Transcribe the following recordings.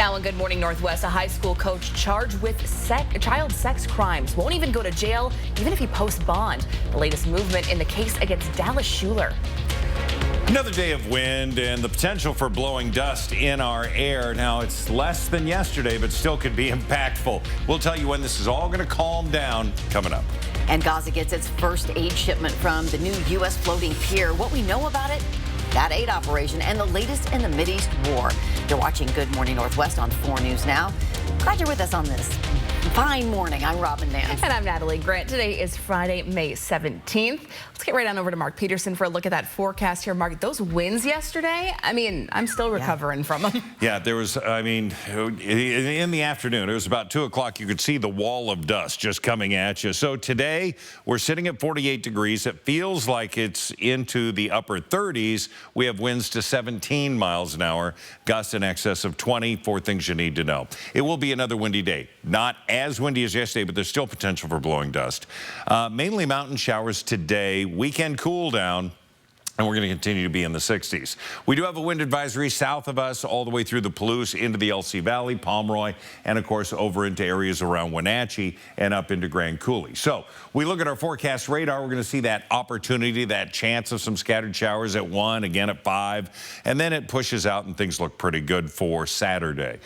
Now in Good Morning Northwest, a high school coach charged with child sex crimes won't even go to jail, even if he posts bond. The latest movement in the case against Dallas Schuler. Another day of wind and the potential for blowing dust in our air. Now, it's less than yesterday, but still could be impactful. We'll tell you when this is all going to calm down coming up. And Gaza gets its first aid shipment from the new U.S. floating pier. What we know about it, that aid operation, and the latest in the Mideast war. You're watching Good Morning Northwest on 4 News Now. Glad you're with us on this fine morning. I'm Robin Nance. And I'm Natalie Grant. Today is Friday, May 17th. Let's get right on over to Mark Peterson for a look at that forecast here. Mark, those winds yesterday, I'm still recovering from them. Yeah, there was, in the afternoon, it was about 2 o'clock, you could see the wall of dust just coming at you. So today, we're sitting at 48 degrees. It feels like it's into the upper 30s. We have winds to 17 miles an hour, gusts in excess of 20. 4 things you need to know. It will be another windy day. Not as windy as yesterday, but there's still potential for blowing dust. Mainly mountain showers today, weekend cool down, and we're going to continue to be in the 60s. We do have a wind advisory south of us all the way through the Palouse into the LC Valley, Pomeroy, and of course over into areas around Wenatchee and up into Grand Coulee. So we look at our forecast radar, we're going to see that opportunity, that chance of some scattered showers at 1, again at 5, and then it pushes out and things look pretty good for Saturday.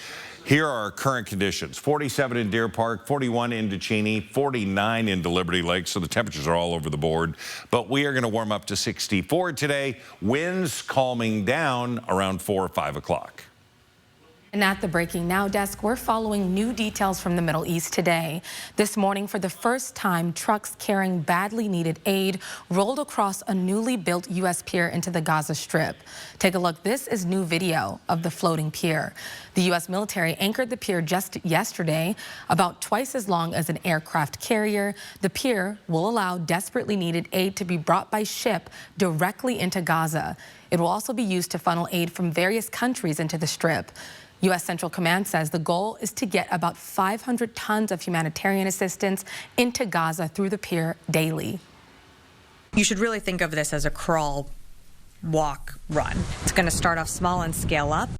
Here are our current conditions. 47 in Deer Park, 41 into Cheney, 49 into Liberty Lake, so the temperatures are all over the board. But we are going to warm up to 64 today. Winds calming down around 4 or 5 o'clock. And at the Breaking Now desk, we're following new details from the Middle East today. This morning, for the first time, trucks carrying badly needed aid rolled across a newly built U.S. pier into the Gaza Strip. Take a look. This is new video of the floating pier. The U.S. military anchored the pier just yesterday, about twice as long as an aircraft carrier. The pier will allow desperately needed aid to be brought by ship directly into Gaza. It will also be used to funnel aid from various countries into the Strip. U.S. Central Command says the goal is to get about 500 tons of humanitarian assistance into Gaza through the pier daily. You should really think of this as a crawl, walk, run. It's going to start off small and scale up.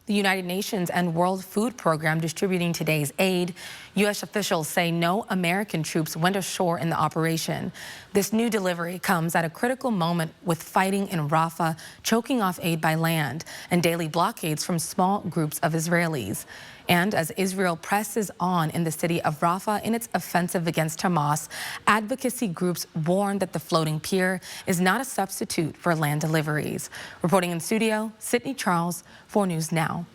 The United Nations and World Food Program distributing today's aid. U.S. officials say no American troops went ashore in the operation. This new delivery comes at a critical moment with fighting in Rafah choking off aid by land and daily blockades from small groups of Israelis. And as Israel presses on in the city of Rafah in its offensive against Hamas, advocacy groups warn that the floating pier is not a substitute for land deliveries. Reporting in studio, Sydney Charles, 4 News Now.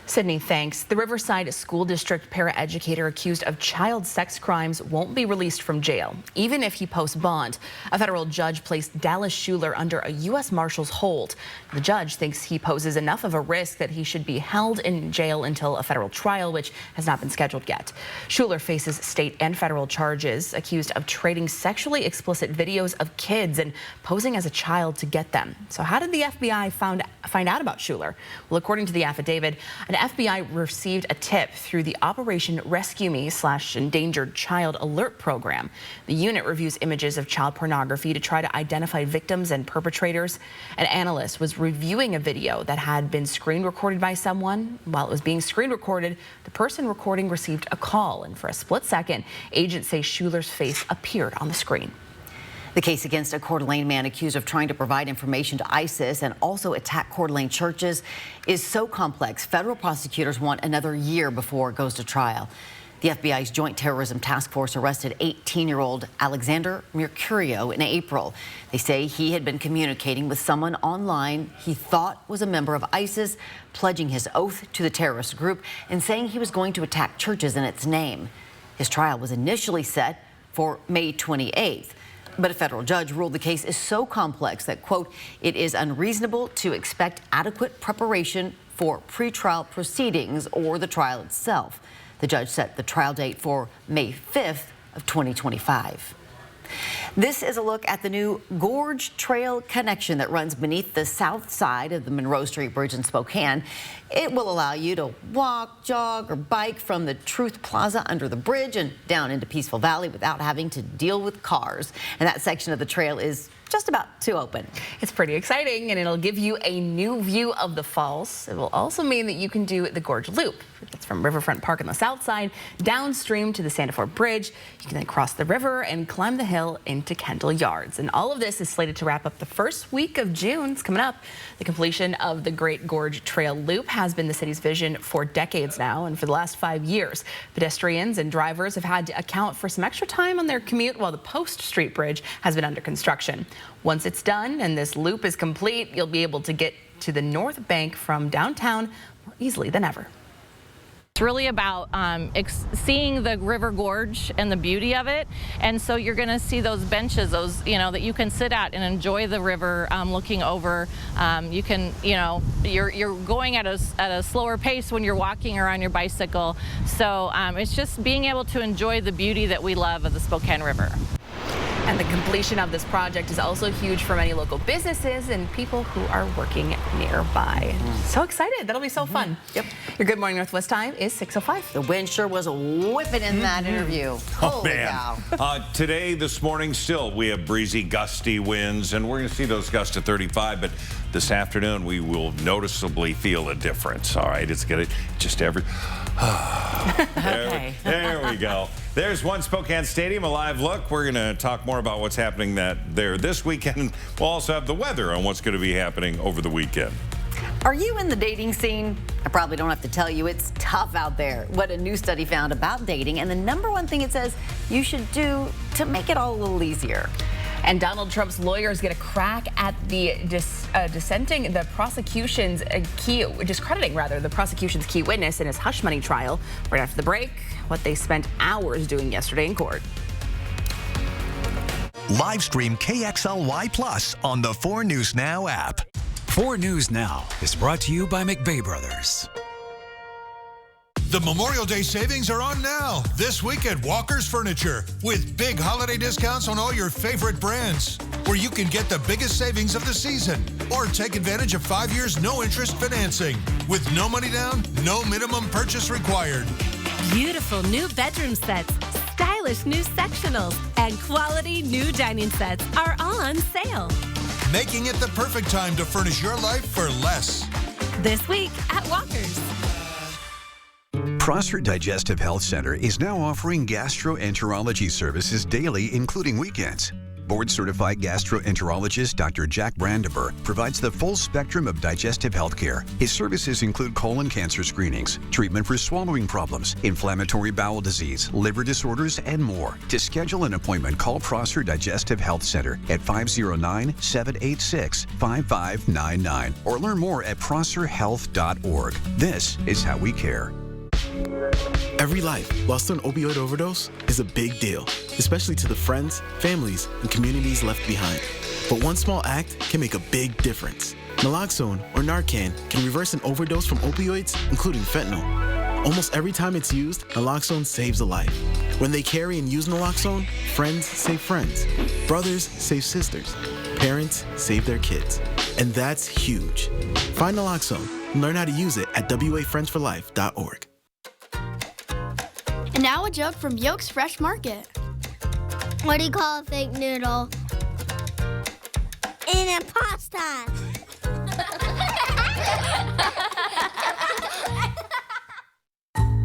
Sydney, thanks. The Riverside School District paraeducator accused of child sex crimes won't be released from jail, even if he posts bond. A federal judge placed Dallas Schuler under a U.S. Marshal's hold. The judge thinks he poses enough of a risk that he should be held in jail until a federal trial, which has not been scheduled yet. Schuler faces state and federal charges, accused of trading sexually explicit videos of kids and posing as a child to get them. So how did the FBI find out about Schuler? Well, according to the affidavit, an FBI received a tip through the Operation Rescue Me/Endangered Child Alert program. The unit reviews images of child pornography to try to identify victims and perpetrators. An analyst was reviewing a video that had been screen recorded by someone. While it was being screen recorded, the person recording received a call, and for a split second, agents say Schuler's face appeared on the screen. The case against a Coeur d'Alene man accused of trying to provide information to ISIS and also attack Coeur d'Alene churches is so complex, federal prosecutors want another year before it goes to trial. The FBI's Joint Terrorism Task Force arrested 18-year-old Alexander Mercurio in April. They say he had been communicating with someone online he thought was a member of ISIS, pledging his oath to the terrorist group and saying he was going to attack churches in its name. His trial was initially set for May 28th. But a federal judge ruled the case is so complex that, quote, it is unreasonable to expect adequate preparation for pretrial proceedings or the trial itself. The judge set the trial date for May 5th of 2025. This is a look at the new Gorge Trail connection that runs beneath the south side of the Monroe Street Bridge in Spokane. It will allow you to walk, jog, or bike from the Truth Plaza under the bridge and down into Peaceful Valley without having to deal with cars. And that section of the trail is just about to open. It's pretty exciting, and it'll give you a new view of the falls. It will also mean that you can do the Gorge Loop. It's from Riverfront Park on the south side downstream to the Sandifer Bridge. You can then cross the river and climb the hill into Kendall Yards. And all of this is slated to wrap up the first week of June. It's coming up. The completion of the Great Gorge Trail Loop has been the city's vision for decades now, and for the last 5 years, pedestrians and drivers have had to account for some extra time on their commute while the Post Street Bridge has been under construction. Once it's done and this loop is complete, you'll be able to get to the North Bank from downtown more easily than ever. It's really about seeing the river gorge and the beauty of it, and so you're going to see those benches, that you can sit at and enjoy the river, looking over. You can, you're going at a slower pace when you're walking or on your bicycle. So it's just being able to enjoy the beauty that we love of the Spokane River. And the completion of this project is also huge for many local businesses and people who are working nearby. So excited. That'll be so fun. Yep. Your Good Morning Northwest time is 6:05. The wind sure was whipping in that interview. Oh, Holy man. cow. Today, this morning, still, we have breezy, gusty winds, and we're going to see those gusts to 35, but this afternoon, we will noticeably feel a difference. All right, it's going to just every... there we go. There's One Spokane Stadium, a live look. We're going to talk more about what's happening there this weekend. We'll also have the weather on what's going to be happening over the weekend. Are you in the dating scene? I probably don't have to tell you, it's tough out there. What a new study found about dating, and the #1 thing it says you should do to make it all a little easier. And Donald Trump's lawyers get a crack at the discrediting the prosecution's key witness in his hush money trial. Right after the break, what they spent hours doing yesterday in court. Live stream KXLY Plus on the 4 News Now app. 4 News Now is brought to you by McVeigh Brothers. The Memorial Day savings are on now, this week at Walker's Furniture, with big holiday discounts on all your favorite brands, where you can get the biggest savings of the season, or take advantage of 5 years no-interest financing, with no money down, no minimum purchase required. Beautiful new bedroom sets, stylish new sectionals, and quality new dining sets are all on sale. Making it the perfect time to furnish your life for less. This week at Walker's. Prosser Digestive Health Center is now offering gastroenterology services daily, including weekends. Board-certified gastroenterologist Dr. Jack Brandenburg provides the full spectrum of digestive health care. His services include colon cancer screenings, treatment for swallowing problems, inflammatory bowel disease, liver disorders, and more. To schedule an appointment, call Prosser Digestive Health Center at 509-786-5599 or learn more at prosserhealth.org. This is how we care. Every life lost to an opioid overdose is a big deal, especially to the friends, families, and communities left behind. But one small act can make a big difference. Naloxone, or Narcan, can reverse an overdose from opioids, including fentanyl. Almost every time it's used, naloxone saves a life. When they carry and use naloxone, friends save friends, brothers save sisters, parents save their kids. And that's huge. Find naloxone and learn how to use it at wafriendsforlife.org. And now a joke from Yolk's Fresh Market. What do you call a fake noodle? An imposter.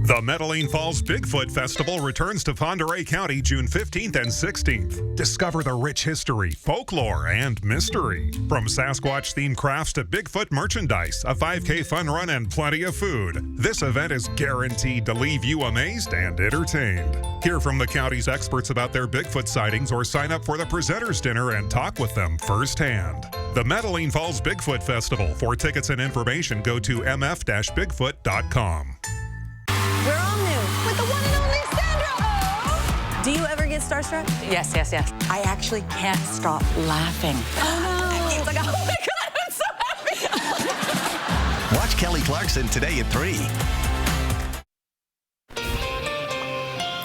The Medellin Falls Bigfoot Festival returns to Pend Oreille County June 15th and 16th. Discover the rich history, folklore, and mystery. From Sasquatch-themed crafts to Bigfoot merchandise, a 5K fun run, and plenty of food. This event is guaranteed to leave you amazed and entertained. Hear from the county's experts about their Bigfoot sightings or sign up for the Presenter's Dinner and talk with them firsthand. The Medellin Falls Bigfoot Festival. For tickets and information, go to mf-bigfoot.com. We're all new with the one and only Sandra Oh! Do you ever get starstruck? Yes. I actually can't stop laughing. Oh no! It's like, oh my God, I'm so happy! Watch Kelly Clarkson today at 3.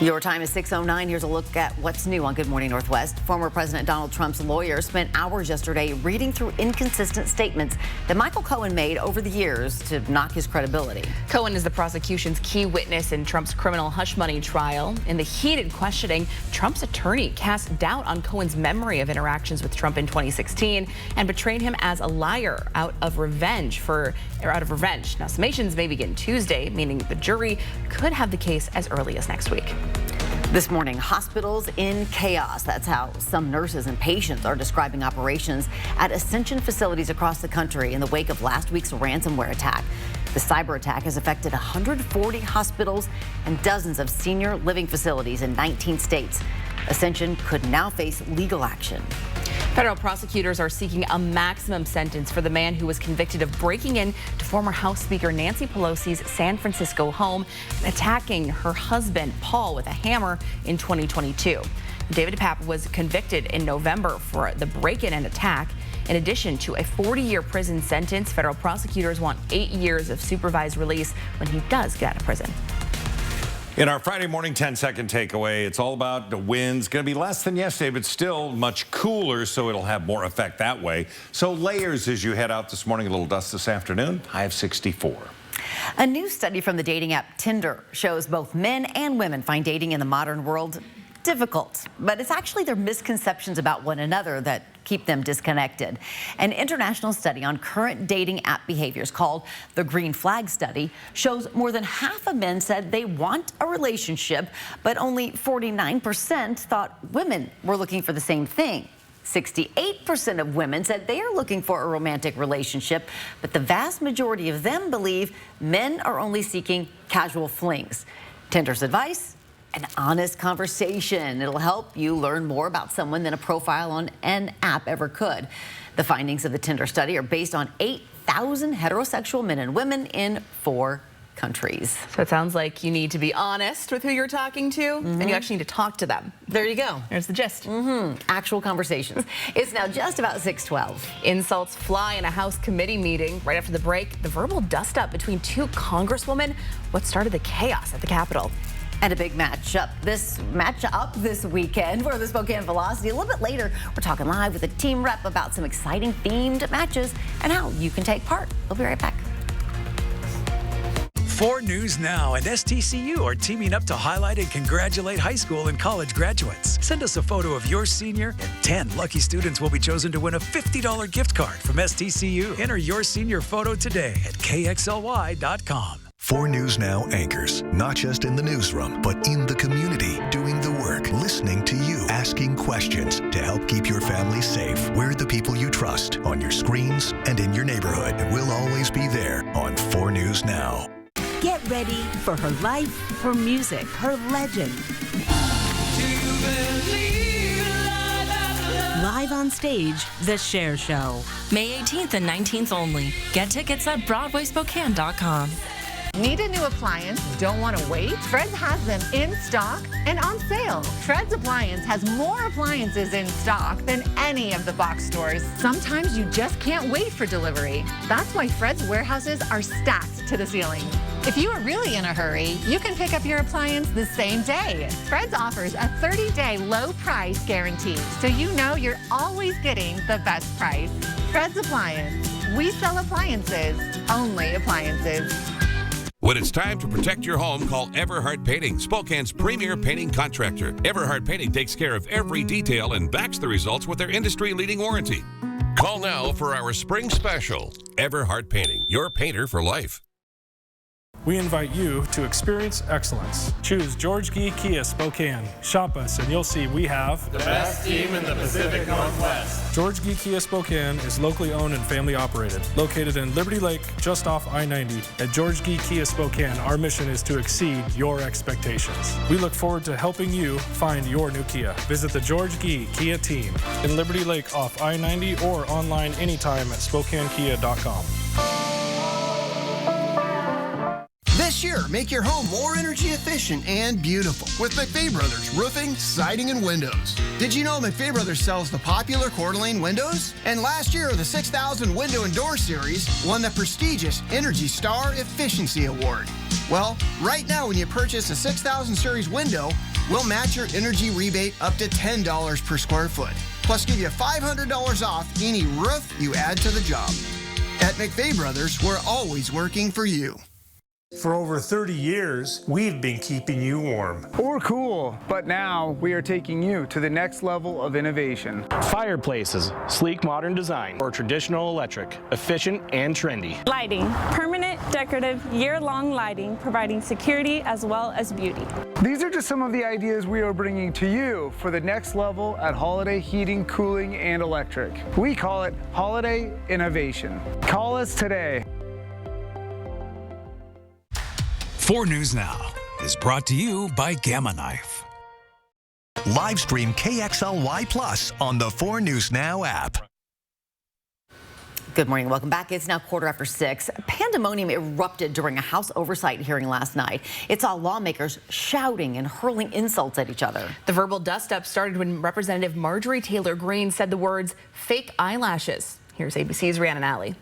Your time is 6:09. Here's a look at what's new on Good Morning Northwest. Former President Donald Trump's lawyer spent hours yesterday reading through inconsistent statements that Michael Cohen made over the years to knock his credibility. Cohen is the prosecution's key witness in Trump's criminal hush money trial. In the heated questioning, Trump's attorney cast doubt on Cohen's memory of interactions with Trump in 2016 and portrayed him as a liar out of revenge. Now, summations may begin Tuesday, meaning the jury could have the case as early as next week. This morning, hospitals in chaos. That's how some nurses and patients are describing operations at Ascension facilities across the country in the wake of last week's ransomware attack. The cyber attack has affected 140 hospitals and dozens of senior living facilities in 19 states. Ascension could now face legal action. Federal prosecutors are seeking a maximum sentence for the man who was convicted of breaking in to former House Speaker Nancy Pelosi's San Francisco home and attacking her husband, Paul, with a hammer in 2022. David DePape was convicted in November for the break-in and attack. In addition to a 40-year prison sentence, federal prosecutors want 8 years of supervised release when he does get out of prison. In our Friday morning 10-second takeaway, it's all about the winds. Going to be less than yesterday, but still much cooler, so it'll have more effect that way. So layers as you head out this morning. A little dust this afternoon. High of 64. A new study from the dating app Tinder shows both men and women find dating in the modern world difficult, but it's actually their misconceptions about one another that keep them disconnected. An international study on current dating app behaviors called the Green Flag Study shows more than half of men said they want a relationship, but only 49% thought women were looking for the same thing. 68% of women said they are looking for a romantic relationship, but the vast majority of them believe men are only seeking casual flings. Tinder's advice: an honest conversation. It'll help you learn more about someone than a profile on an app ever could. The findings of the Tinder study are based on 8,000 heterosexual men and women in 4 countries. So it sounds like you need to be honest with who you're talking to, and you actually need to talk to them. There you go. There's the gist. Actual conversations. It's now just about 6:12. Insults fly in a House committee meeting. Right after the break, the verbal dust-up between 2 congresswomen. What started the chaos at the Capitol? And a big matchup this weekend for the Spokane Velocity. A little bit later, we're talking live with a team rep about some exciting themed matches and how you can take part. We'll be right back. 4 News Now and STCU are teaming up to highlight and congratulate high school and college graduates. Send us a photo of your senior, and 10 lucky students will be chosen to win a $50 gift card from STCU. Enter your senior photo today at KXLY.com. 4 News Now anchors, not just in the newsroom, but in the community, doing the work, listening to you, asking questions to help keep your family safe. We're the people you trust on your screens and in your neighborhood. And we'll always be there on 4 News Now. Get ready for her life, her music, her legend. Live on stage, The Cher Show. May 18th and 19th only. Get tickets at BroadwaySpokane.com. Need a new appliance? Don't want to wait? Fred's has them in stock and on sale. Fred's Appliance has more appliances in stock than any of the box stores. Sometimes you just can't wait for delivery. That's why Fred's warehouses are stacked to the ceiling. If you are really in a hurry, you can pick up your appliance the same day. Fred's offers a 30-day low price guarantee, so you know you're always getting the best price. Fred's Appliance. We sell appliances, only appliances. When it's time to protect your home, call Everhart Painting, Spokane's premier painting contractor. Everhart Painting takes care of every detail and backs the results with their industry-leading warranty. Call now for our spring special. Everhart Painting, your painter for life. We invite you to experience excellence. Choose George Gee Kia Spokane. Shop us and you'll see we have the best team in the Pacific Northwest. George Gee Kia Spokane is locally owned and family operated. Located in Liberty Lake, just off I-90. At George Gee Kia Spokane, our mission is to exceed your expectations. We look forward to helping you find your new Kia. Visit the George Gee Kia team in Liberty Lake off I-90 or online anytime at SpokaneKia.com. This year, make your home more energy efficient and beautiful with McVay Brothers Roofing, Siding, and Windows. Did you know McVay Brothers sells the popular Coeur d'Alene windows? And last year, the 6000 Window and Door Series won the prestigious Energy Star Efficiency Award. Well, right now when you purchase a 6000 Series window, we'll match your energy rebate up to $10 per square foot. Plus, give you $500 off any roof you add to the job. At McVeigh Brothers, we're always working for you. For over 30 years, we've been keeping you warm. Or cool, but now we are taking you to the next level of innovation. Fireplaces, sleek modern design, or traditional electric, efficient and trendy. Lighting, permanent, decorative, year-long lighting, providing security as well as beauty. These are just some of the ideas we are bringing to you for the next level at Holiday Heating, Cooling, and Electric. We call it Holiday Innovation. Call us today. 4 News Now is brought to you by Gamma Knife. Live stream KXLY Plus on the 4 News Now app. Good morning. Welcome back. It's now 6:15. Pandemonium erupted during a House Oversight hearing last night. It saw lawmakers shouting and hurling insults at each other. The verbal dust-up started when Representative Marjorie Taylor Greene said the words fake eyelashes. Here's ABC's Rhiannon Alley.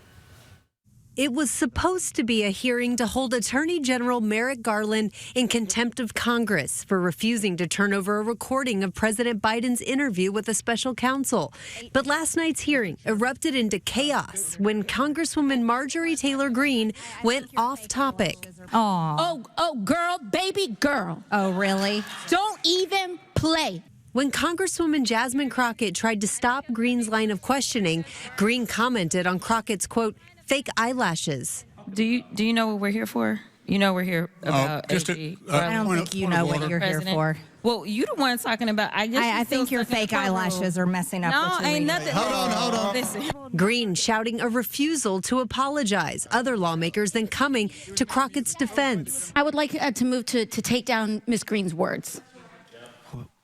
It was supposed to be a hearing to hold Attorney General Merrick Garland in contempt of Congress for refusing to turn over a recording of President Biden's interview with a special counsel. But last night's hearing erupted into chaos when Congresswoman Marjorie Taylor Greene went off topic. Oh, girl, baby girl. Oh, really? Don't even play. When Congresswoman Jasmine Crockett tried to stop Greene's line of questioning, Greene commented on Crockett's, quote, fake eyelashes. Do you know what we're here for? You know we're here about AG. I don't think you know what you're here for. Well, you the one talking about. I think your fake eyelashes are messing up. No, what you're ain't reading. nothing. Hold on. Listen. Greene shouting a refusal to apologize. Other lawmakers then coming to Crockett's defense. I would like to move to take down Ms. Greene's words.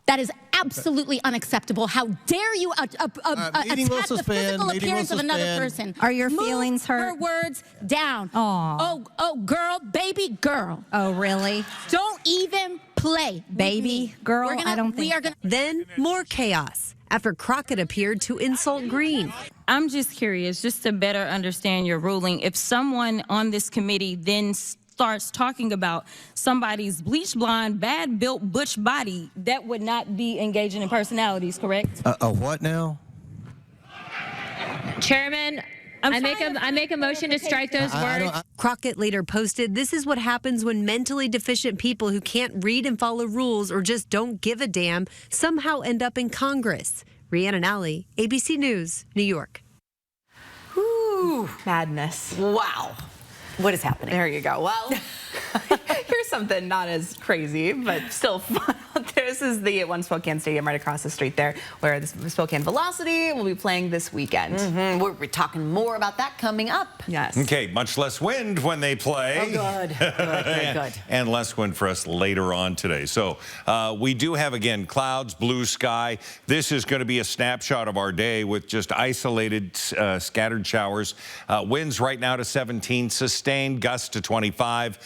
That is absolutely unacceptable. How dare you attack the physical appearance of another person? Are your feelings hurt? Her words down. Oh, girl, baby girl. Oh, really? Don't even play, baby girl. I don't think. Then more chaos after Crockett appeared to insult Greene. I'm just curious, just to better understand your ruling. If someone on this committee then starts talking about somebody's bleach blonde, bad built butch body, that would not be engaging in personalities, correct? A what now? Chairman, I make a motion to strike those words. Crockett later posted, "This is what happens when mentally deficient people who can't read and follow rules or just don't give a damn somehow end up in Congress." Rhiannon Alley, ABC News, New York. Ooh, madness. Wow. What is happening? There you go. Well, here's something not as crazy, but still fun. This is the One Spokane Stadium right across the street there, where the Spokane Velocity will be playing this weekend. We're talking more about that coming up. Yes. Okay, much less wind when they play. Oh, good. Good. And less wind for us later on today. So we do have, again, clouds, blue sky. This is going to be a snapshot of our day with just isolated scattered showers. Winds right now to 17, sustained gusts to 25.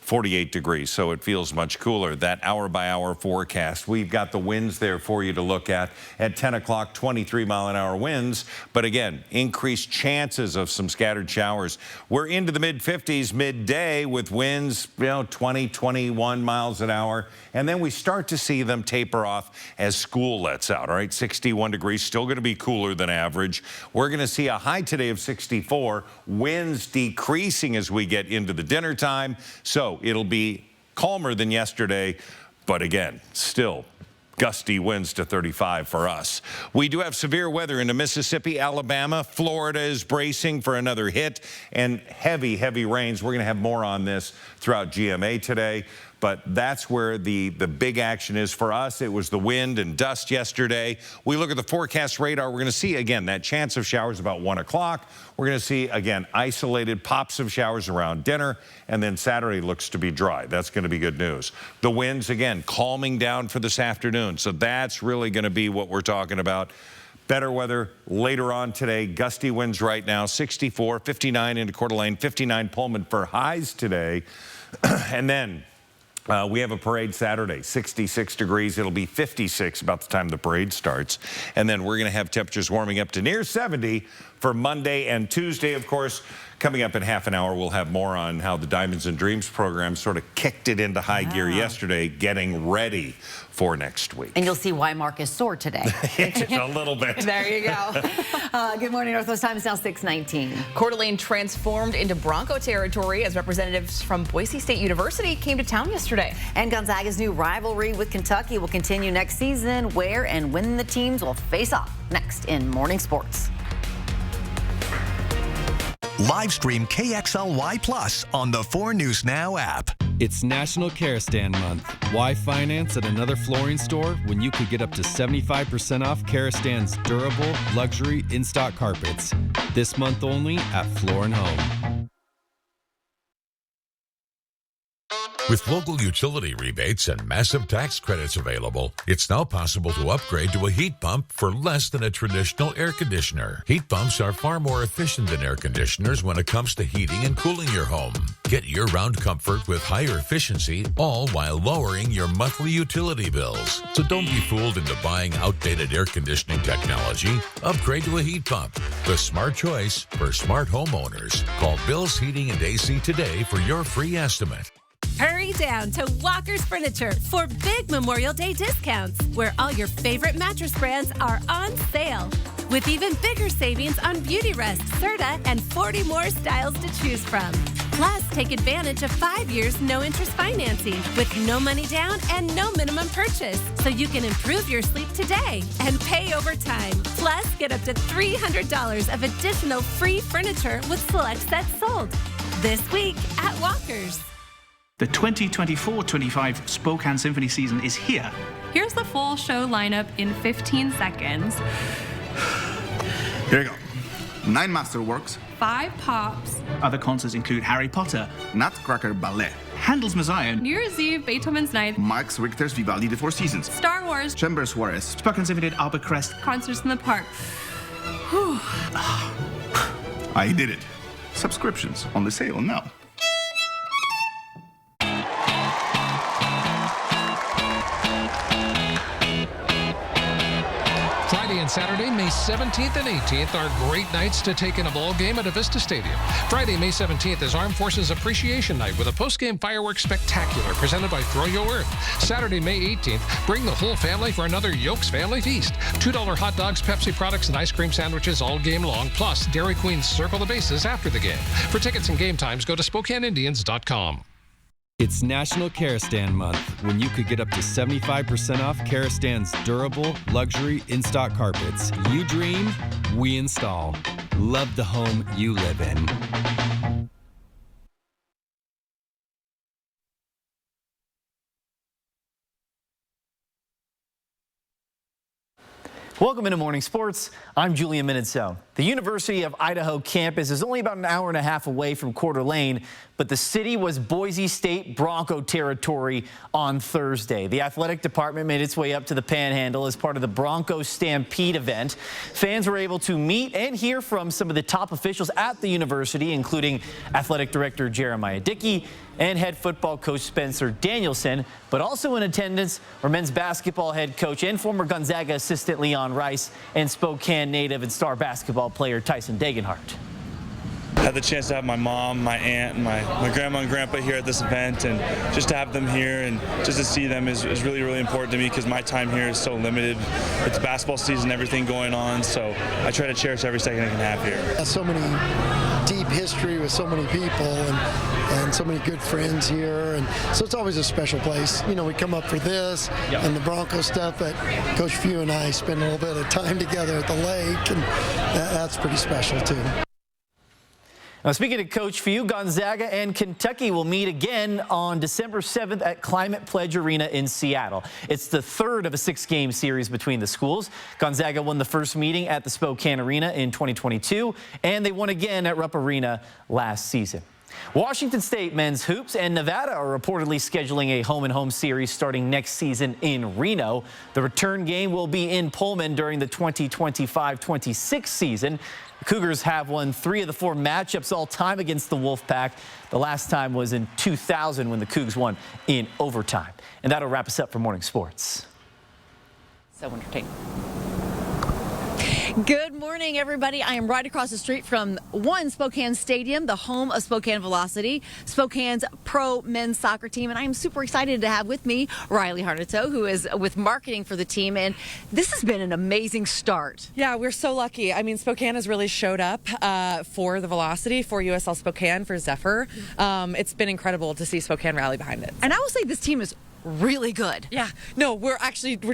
48 degrees, so it feels much cooler. That hour-by-hour forecast, we've got the winds there for you to look at 10 o'clock, 23-mile-an-hour winds. But again, increased chances of some scattered showers. We're into the mid-50s midday with winds, 20, 21 miles an hour. And then we start to see them taper off as school lets out, all right? 61 degrees, still going to be cooler than average. We're going to see a high today of 64, winds decreasing as we get into the dinner time. So it'll be calmer than yesterday, but again, still gusty winds to 35 for us. We do have severe weather into Mississippi, Alabama. Florida is bracing for another hit and heavy, heavy rains. We're going to have more on this throughout GMA today. But that's where the big action is for us. It was the wind and dust yesterday. We look at the forecast radar. We're going to see, again, that chance of showers about 1 o'clock. We're going to see, again, isolated pops of showers around dinner. And then Saturday looks to be dry. That's going to be good news. The winds, again, calming down for this afternoon. So that's really going to be what we're talking about. Better weather later on today. Gusty winds right now, 64, 59 into Coeur d'Alene, 59 Pullman for highs today. And then We have a parade Saturday, 66 degrees. It'll be 56 about the time the parade starts. And then we're going to have temperatures warming up to near 70 for Monday and Tuesday. Of course, coming up in half an hour, we'll have more on how the Diamonds and Dreams program sort of kicked it into high gear yesterday, getting ready for next week. And you'll see why Mark is sore today. A little bit. There you go. Good morning, Northwest Time. It's now 6:19. Coeur d'Alene transformed into Bronco territory as representatives from Boise State University came to town yesterday. And Gonzaga's new rivalry with Kentucky will continue next season, where and when the teams will face off. Next in Morning Sports. Live stream KXLY Plus on the 4 News Now app. It's National Care Stand Month. Why finance at another flooring store when you could get up to 75% off Care Stand's durable, luxury, in-stock carpets? This month only at Floor & Home. With local utility rebates and massive tax credits available, it's now possible to upgrade to a heat pump for less than a traditional air conditioner. Heat pumps are far more efficient than air conditioners when it comes to heating and cooling your home. Get year-round comfort with higher efficiency, all while lowering your monthly utility bills. So don't be fooled into buying outdated air conditioning technology. Upgrade to a heat pump, the smart choice for smart homeowners. Call Bill's Heating and AC today for your free estimate. Hurry down to Walker's Furniture for big Memorial Day discounts, where all your favorite mattress brands are on sale. With even bigger savings on Beautyrest, Serta, and 40 more styles to choose from. Plus, take advantage of 5 years no-interest financing with no money down and no minimum purchase, so you can improve your sleep today and pay over time. Plus, get up to $300 of additional free furniture with select sets sold. This week at Walker's. The 2024-25 Spokane Symphony season is here. Here's the full show lineup in 15 seconds. Here you go. 9 masterworks. 5 pops. Other concerts include Harry Potter, Nutcracker Ballet, Handel's Messiah, New Year's Eve, Beethoven's Ninth, Max Richter's Vivaldi The Four Seasons, Star Wars, Chambers Suarez, Spokane Symphony at Albert Crest, concerts in the park. Whew. I did it. Subscriptions on the sale now. Friday and Saturday, May 17th and 18th, are great nights to take in a ball game at Avista Stadium. Friday, May 17th is Armed Forces Appreciation Night with a post-game fireworks spectacular presented by Throw Yo Earth. Saturday, May 18th, bring the whole family for another Yolks Family Feast. $2 hot dogs, Pepsi products, and ice cream sandwiches all game long, plus Dairy Queen's Circle the Bases after the game. For tickets and game times, go to SpokaneIndians.com. It's National Care Stand Month when you could get up to 75% off Care Stand's durable, luxury, in-stock carpets. You dream, we install. Love the home you live in. Welcome into Morning Sports. I'm Julian Minutso. The University of Idaho campus is only about an hour and a half away from Coeur d'Alene, but the city was Boise State Bronco territory on Thursday. The athletic department made its way up to the Panhandle as part of the Bronco Stampede event. Fans were able to meet and hear from some of the top officials at the university, including athletic director Jeremiah Dickey and head football coach Spencer Danielson, but also in attendance were men's basketball head coach and former Gonzaga assistant Leon Rice and Spokane native and star basketball player Tyson Degenhart. I had the chance to have my mom, my aunt, and my grandma and grandpa here at this event, and just to have them here and just to see them is really, really important to me because my time here is so limited. It's basketball season, everything going on, so I try to cherish every second I can have here. So many deep history with so many people and so many good friends here, and so it's always a special place. You know, we come up for this and the Bronco stuff, but Coach Few and I spend a little bit of time together at the lake, and that's pretty special too. Now, speaking of Coach Few, Gonzaga and Kentucky will meet again on December 7th at Climate Pledge Arena in Seattle. It's the third of a 6-game series between the schools. Gonzaga won the first meeting at the Spokane Arena in 2022, and they won again at Rupp Arena last season. Washington State men's hoops and Nevada are reportedly scheduling a home-and-home series starting next season in Reno. The return game will be in Pullman during the 2025-26 season. The Cougars have won 3 of the 4 matchups all time against the Wolfpack. The last time was in 2000 when the Cougs won in overtime. And that'll wrap us up for morning sports. So entertaining. Good morning, everybody. I am right across the street from One Spokane Stadium, the home of Spokane Velocity, Spokane's pro men's soccer team. And I am super excited to have with me Riley Harnito, who is with marketing for the team. And this has been an amazing start. Yeah, we're so lucky. I mean, Spokane has really showed up for the Velocity, for USL Spokane, for Zephyr. It's been incredible to see Spokane rally behind it. And I will say this team is really good. Yeah, no, we're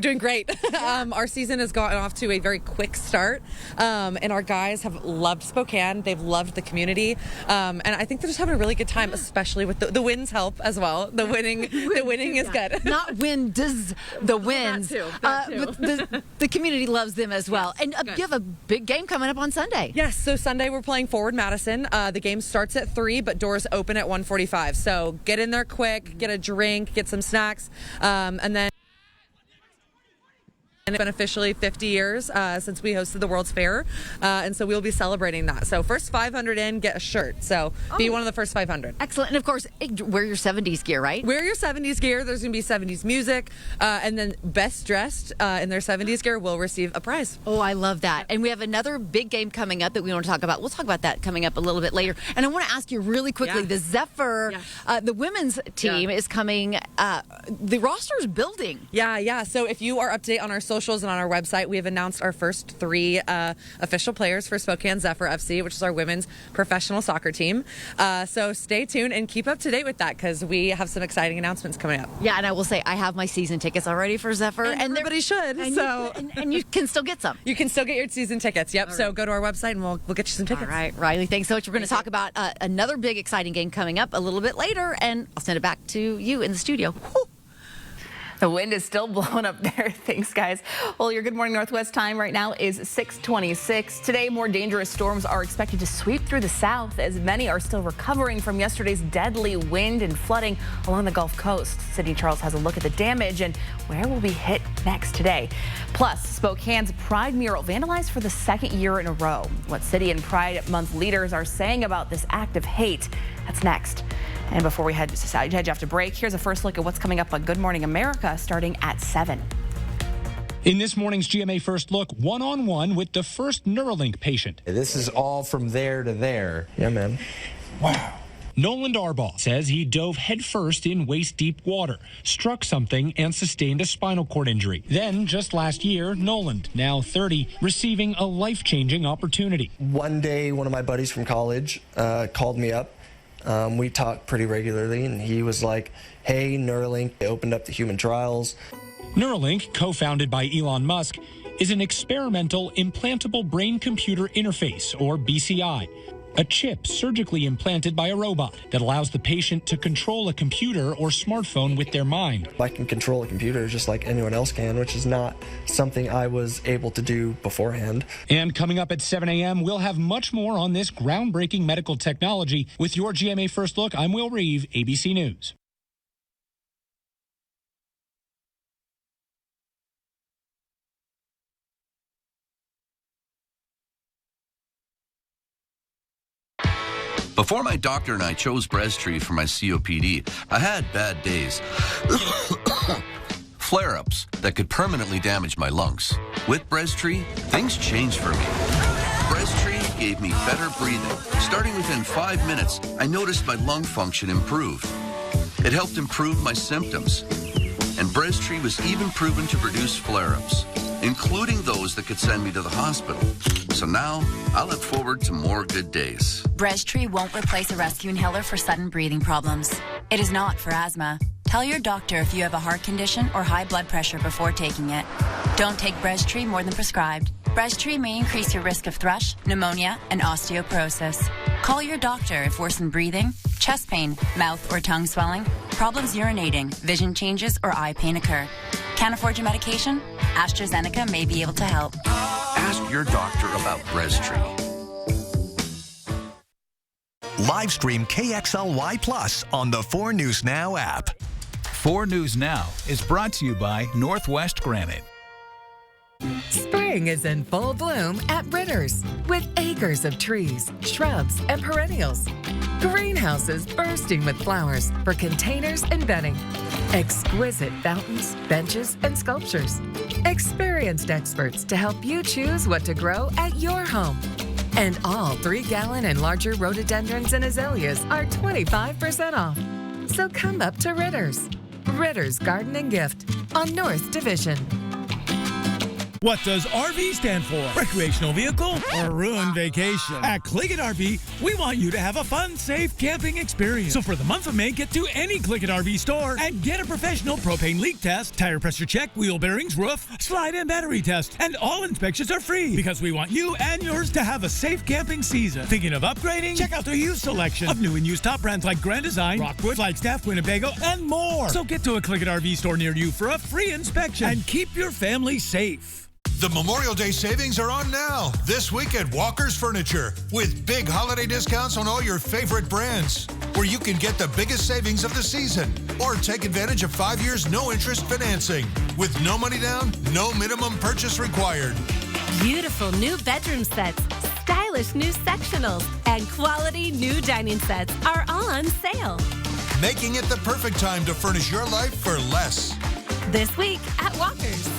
doing great. Our season has gotten off to a very quick start, and our guys have loved Spokane. They've loved the community, and I think they're just having a really good time, especially with the wins help as well. The winning is good. Not win does the wins. That too. But the community loves them as well. And you have a big game coming up on Sunday. Yes, so Sunday we're playing Forward Madison. The game starts at 3, but doors open at 1:45. So get in there quick, get a drink, get some snacks. And then it's been officially 50 years since we hosted the World's Fair, and so we'll be celebrating that. So first 500 in, get a shirt. So be one of the first 500. Excellent. And of course, wear your 70s gear, right? Wear your 70s gear. There's going to be 70s music, and then best dressed in their 70s gear will receive a prize. Oh, I love that. And we have another big game coming up that we want to talk about. We'll talk about that coming up a little bit later. And I want to ask you really quickly, the Zephyr, the women's team is coming. The roster is building. Yeah. So if you are up to date on our socials and on our website, we have announced our first 3 official players for Spokane Zephyr FC, which is our women's professional soccer team. So stay tuned and keep up to date with that because we have some exciting announcements coming up. Yeah, and I will say I have my season tickets already for Zephyr. And everybody should. And you can still get some. You can still get your season tickets. Yep. Right. So go to our website and we'll get you some tickets. All right, Riley, thanks so much. We're going to talk about another big exciting game coming up a little bit later, and I'll send it back to you in the studio. Whew. The wind is still blowing up there. Thanks, guys. Well, your Good Morning Northwest time right now is 6:26. Today, more dangerous storms are expected to sweep through the south as many are still recovering from yesterday's deadly wind and flooding along the Gulf Coast. Sydney Charles has a look at the damage and where will be hit next today. Plus, Spokane's Pride mural vandalized for the 2nd year in a row. What City and Pride Month leaders are saying about this act of hate. That's next. And before we head off to break, here's a first look at what's coming up on Good Morning America starting at 7. In this morning's GMA First Look, one-on-one with the first Neuralink patient. This is all from there to there. Yeah, man. Wow. Nolan Darbaugh says he dove headfirst in waist-deep water, struck something, and sustained a spinal cord injury. Then, just last year, Nolan, now 30, receiving a life-changing opportunity. One day, one of my buddies from college called me up. We talked pretty regularly, and he was like, hey, Neuralink, they opened up the human trials. Neuralink, co-founded by Elon Musk, is an experimental implantable brain-computer interface, or BCI, a chip surgically implanted by a robot that allows the patient to control a computer or smartphone with their mind. I can control a computer just like anyone else can, which is not something I was able to do beforehand. And coming up at 7 a.m., we'll have much more on this groundbreaking medical technology. With your GMA First Look, I'm Will Reeve, ABC News. Before my doctor and I chose Breztri for my COPD, I had bad days. Flare-ups that could permanently damage my lungs. With Breztri, things changed for me. Breztri gave me better breathing. Starting within 5 minutes, I noticed my lung function improved. It helped improve my symptoms. And Breztri was even proven to reduce flare-ups, including those that could send me to the hospital. So now, I look forward to more good days. Breztri won't replace a rescue inhaler for sudden breathing problems. It is not for asthma. Tell your doctor if you have a heart condition or high blood pressure before taking it. Don't take Breztri more than prescribed. Breztri may increase your risk of thrush, pneumonia, and osteoporosis. Call your doctor if worsened breathing, chest pain, mouth or tongue swelling, problems urinating, vision changes, or eye pain occur. Can't afford your medication? AstraZeneca may be able to help. Ask your doctor about Breztri. Live stream KXLY Plus on the 4 News Now app. 4 News Now is brought to you by Northwest Granite. Spur Spring is in full bloom at Ritter's with acres of trees, shrubs, and perennials. Greenhouses bursting with flowers for containers and bedding. Exquisite fountains, benches, and sculptures. Experienced experts to help you choose what to grow at your home. And all 3-gallon and larger rhododendrons and azaleas are 25% off. So come up to Ritter's. Ritter's Garden and Gift on North Division. What does RV stand for? Recreational vehicle or ruined vacation? At Click It RV, we want you to have a fun, safe camping experience. So for the month of May, get to any Click It RV store and get a professional propane leak test, tire pressure check, wheel bearings, roof, slide and battery test. And all inspections are free because we want you and yours to have a safe camping season. Thinking of upgrading? Check out the used selection of new and used top brands like Grand Design, Rockwood, Flagstaff, Winnebago, and more. So get to a Click It RV store near you for a free inspection and keep your family safe. The Memorial Day savings are on now, this week at Walker's Furniture, with big holiday discounts on all your favorite brands, where you can get the biggest savings of the season, or take advantage of 5 years no-interest financing, with no money down, no minimum purchase required. Beautiful new bedroom sets, stylish new sectionals, and quality new dining sets are all on sale. Making it the perfect time to furnish your life for less. This week at Walker's.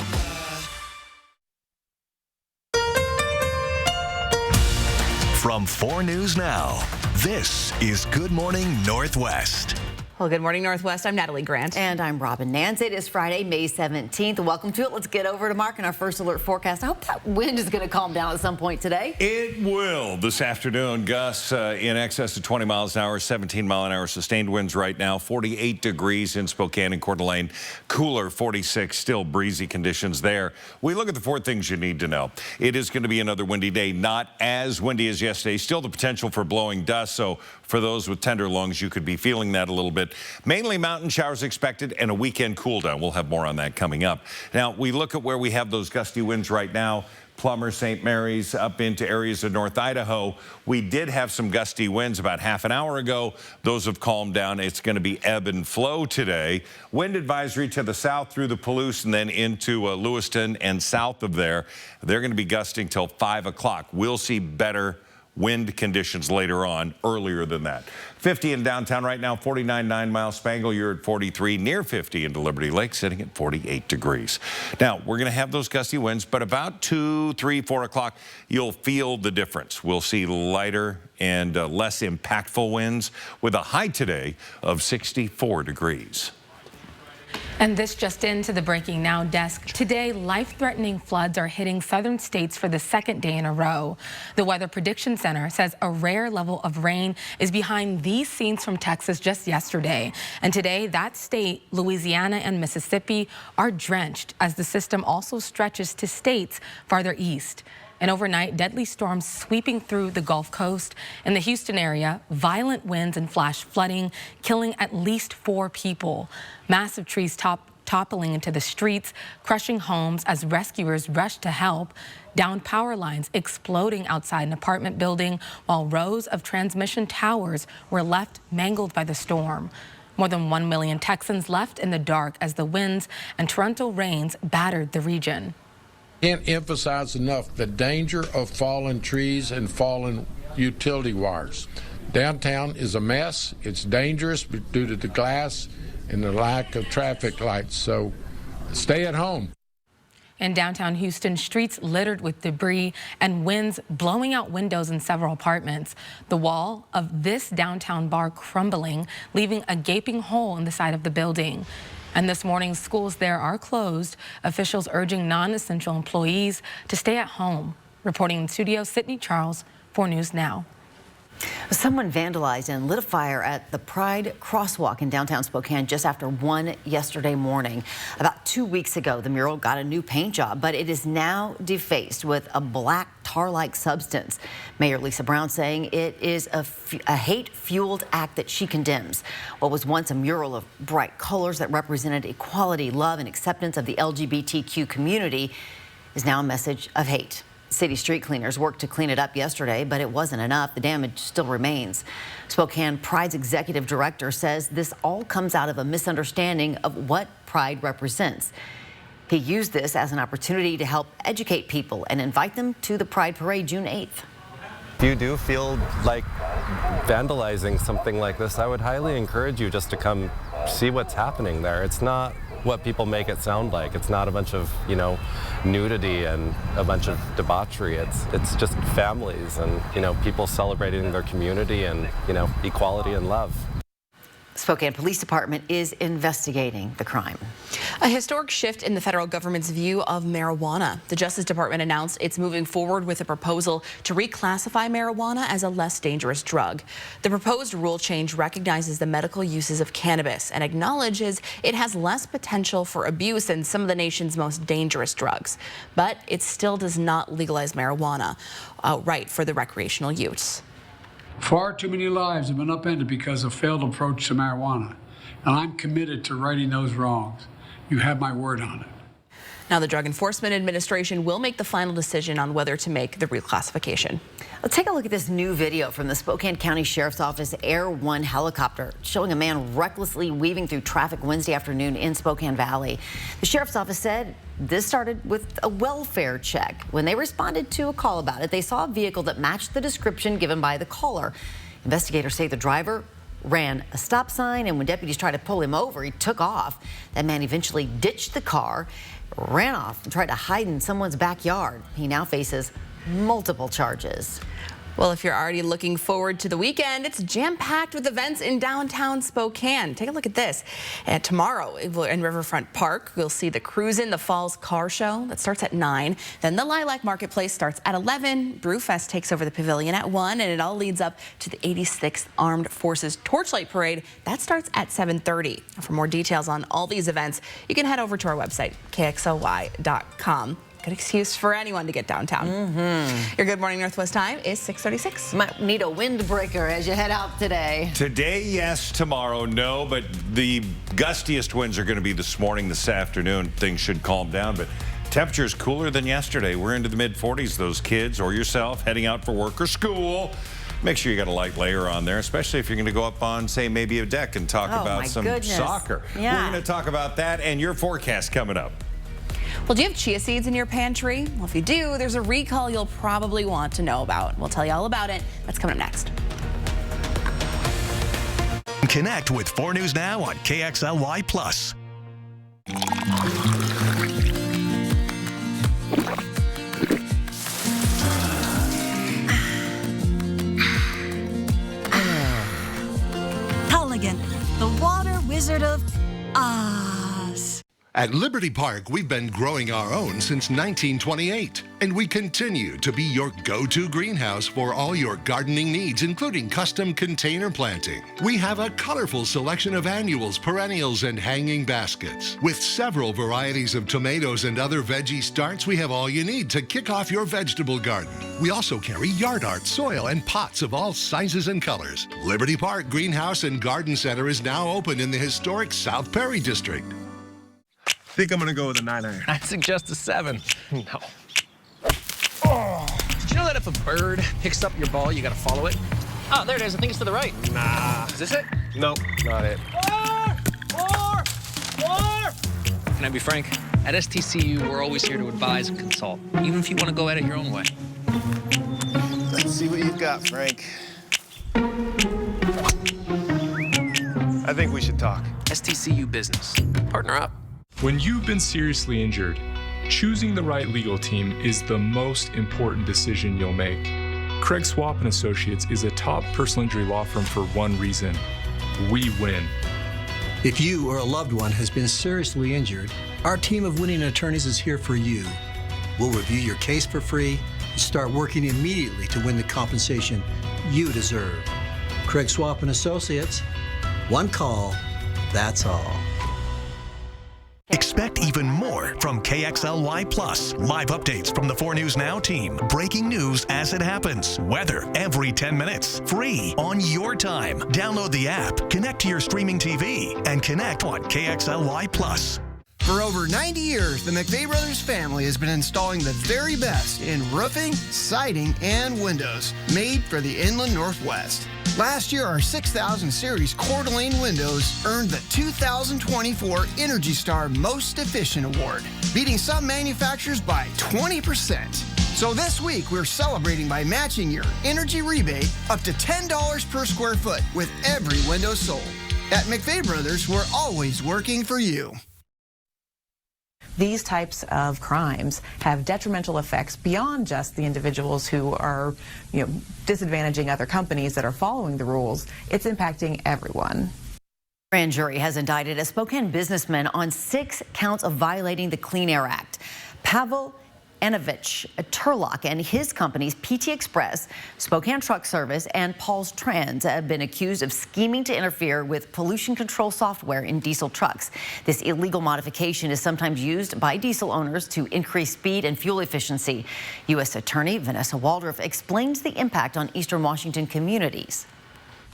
From 4 News Now, this is Good Morning Northwest. Well, good morning, Northwest. I'm Natalie Grant. And I'm Robin Nance. It is Friday, May 17th. Welcome to it. Let's get over to Mark and our first alert forecast. I hope that wind is going to calm down at some point today. It will this afternoon. Gusts in excess of 20 miles an hour, 17 mile an hour sustained winds right now. 48 degrees in Spokane and Coeur d'Alene. Cooler, 46, still breezy conditions there. We look at the 4 things you need to know. It is going to be another windy day, not as windy as yesterday. Still the potential for blowing dust, so for those with tender lungs, you could be feeling that a little bit. Mainly mountain showers expected and a weekend cool down. We'll have more on that coming up. Now, we look at where we have those gusty winds right now. Plummer, St. Mary's, up into areas of North Idaho. We did have some gusty winds about half an hour ago. Those have calmed down. It's going to be ebb and flow today. Wind advisory to the south through the Palouse and then into Lewiston and south of there. They're going to be gusting till 5 o'clock. We'll see better wind conditions later on, earlier than that. 50 in downtown right now, 49 9-mile Spangle. You're at 43, near 50 into Liberty Lake, sitting at 48 degrees. Now, we're going to have those gusty winds, but about 2, 3, 4 o'clock, you'll feel the difference. We'll see lighter and less impactful winds with a high today of 64 degrees. And this just into the Breaking Now desk. Today, life-threatening floods are hitting southern states for the second day in a row. The Weather Prediction Center says a rare level of rain is behind these scenes from Texas just yesterday. And today, that state, Louisiana and Mississippi, are drenched as the system also stretches to states farther east. And overnight, deadly storms sweeping through the Gulf Coast. In the Houston area, violent winds and flash flooding, killing at least 4 people. Massive trees toppling into the streets, crushing homes as rescuers rushed to help. Downed power lines exploding outside an apartment building, while rows of transmission towers were left mangled by the storm. More than 1 million Texans left in the dark as the winds and torrential rains battered the region. Can't emphasize enough the danger of fallen trees and fallen utility wires. Downtown is a mess. It's dangerous due to the glass and the lack of traffic lights, so stay at home. In downtown Houston, streets littered with debris and winds blowing out windows in several apartments. The wall of this downtown bar crumbling, leaving a gaping hole in the side of the building. And this morning, schools there are closed. Officials urging non-essential employees to stay at home. Reporting in studio, Sydney Charles, 4 News Now. Someone vandalized and lit a fire at the Pride Crosswalk in downtown Spokane just after 1 yesterday morning. About 2 weeks ago, the mural got a new paint job, but it is now defaced with a black tar-like substance. Mayor Lisa Brown saying it is a hate-fueled act that she condemns. What was once a mural of bright colors that represented equality, love, and acceptance of the LGBTQ community is now a message of hate. City street cleaners worked to clean it up yesterday, but it wasn't enough. The damage still remains. Spokane Pride's executive director says this all comes out of a misunderstanding of what Pride represents. He used this as an opportunity to help educate people and invite them to the Pride Parade June 8th. If you do feel like vandalizing something like this, I would highly encourage you just to come see what's happening there. It's not what people make it sound like. It's not a bunch of, nudity and a bunch of debauchery. It's just families and, people celebrating their community and, equality and love. Spokane Police Department is investigating the crime. A historic shift in the federal government's view of marijuana. The Justice Department announced it's moving forward with a proposal to reclassify marijuana as a less dangerous drug. The proposed rule change recognizes the medical uses of cannabis and acknowledges it has less potential for abuse than some of the nation's most dangerous drugs. But it still does not legalize marijuana outright for the recreational use. Far too many lives have been upended because of failed approach to marijuana, and I'm committed to righting those wrongs. You have my word on it. Now, the Drug Enforcement Administration will make the final decision on whether to make the reclassification. Let's take a look at this new video from the Spokane County Sheriff's Office Air 1 helicopter showing a man recklessly weaving through traffic Wednesday afternoon in Spokane Valley. The Sheriff's Office said this started with a welfare check. When they responded to a call about it, they saw a vehicle that matched the description given by the caller. Investigators say the driver ran a stop sign, and when deputies tried to pull him over, he took off. That man eventually ditched the car, ran off, and tried to hide in someone's backyard. He now faces multiple charges. Well, if you're already looking forward to the weekend, it's jam-packed with events in downtown Spokane. Take a look at this. And tomorrow in Riverfront Park, we'll see the Cruisin' the Falls car show that starts at 9. Then the Lilac Marketplace starts at 11. Brewfest takes over the pavilion at 1, and it all leads up to the 86th Armed Forces Torchlight Parade. That starts at 7:30. For more details on all these events, you can head over to our website, KXLY.com. Good excuse for anyone to get downtown. Your Good Morning Northwest time is 6:36. Might need a windbreaker as you head out today. Today, yes. Tomorrow, no. But the gustiest winds are going to be this morning, this afternoon. Things should calm down. But temperatures cooler than yesterday. We're into the mid-40s. Those kids or yourself heading out for work or school, make sure you got a light layer on there, especially if you're going to go up on, say, maybe a deck and talk about some soccer. Yeah. We're going to talk about that and your forecast coming up. Well, do you have chia seeds in your pantry? Well, if you do, there's a recall you'll probably want to know about. We'll tell you all about it. That's coming up next. Connect with 4 News Now on KXLY Plus. Culligan, the water wizard of Oz. At Liberty Park, we've been growing our own since 1928, and we continue to be your go-to greenhouse for all your gardening needs, including custom container planting. We have a colorful selection of annuals, perennials, and hanging baskets. With several varieties of tomatoes and other veggie starts, we have all you need to kick off your vegetable garden. We also carry yard art, soil, and pots of all sizes and colors. Liberty Park Greenhouse and Garden Center is now open in the historic South Perry District. I think I'm gonna go with a 9-iron. I'd suggest a 7. No. Oh. Did you know that if a bird picks up your ball, you gotta follow it? Oh, there it is. I think it's to the right. Nah. Is this it? Nope, not it. More! Can I be frank? At STCU, we're always here to advise and consult, even if you want to go at it your own way. Let's see what you've got, Frank. I think we should talk. STCU Business. Partner up. When you've been seriously injured, choosing the right legal team is the most important decision you'll make. Craig Swap & Associates is a top personal injury law firm for one reason: we win. If you or a loved one has been seriously injured, our team of winning attorneys is here for you. We'll review your case for free and start working immediately to win the compensation you deserve. Craig Swap & Associates, one call, that's all. Expect even more from KXLY Plus. Live updates from the 4 News Now team. Breaking news as it happens. Weather every 10 minutes. Free on your time. Download the app, connect to your streaming TV, and connect on KXLY Plus. For over 90 years, the McVeigh Brothers family has been installing the very best in roofing, siding, and windows made for the Inland Northwest. Last year, our 6000 Series Coeur d'Alene windows earned the 2024 Energy Star Most Efficient Award, beating some manufacturers by 20%. So this week, we're celebrating by matching your energy rebate up to $10 per square foot with every window sold. At McVeigh Brothers, we're always working for you. These types of crimes have detrimental effects beyond just the individuals who are, disadvantaging other companies that are following the rules. It's impacting everyone. Grand jury has indicted a Spokane businessman on 6 counts of violating the Clean Air Act. Pavel Anovich Turlock and his companies PT Express, Spokane Truck Service, and Paul's Trans have been accused of scheming to interfere with pollution control software in diesel trucks. This illegal modification is sometimes used by diesel owners to increase speed and fuel efficiency. U.S. Attorney Vanessa Waldorf explains the impact on Eastern Washington communities.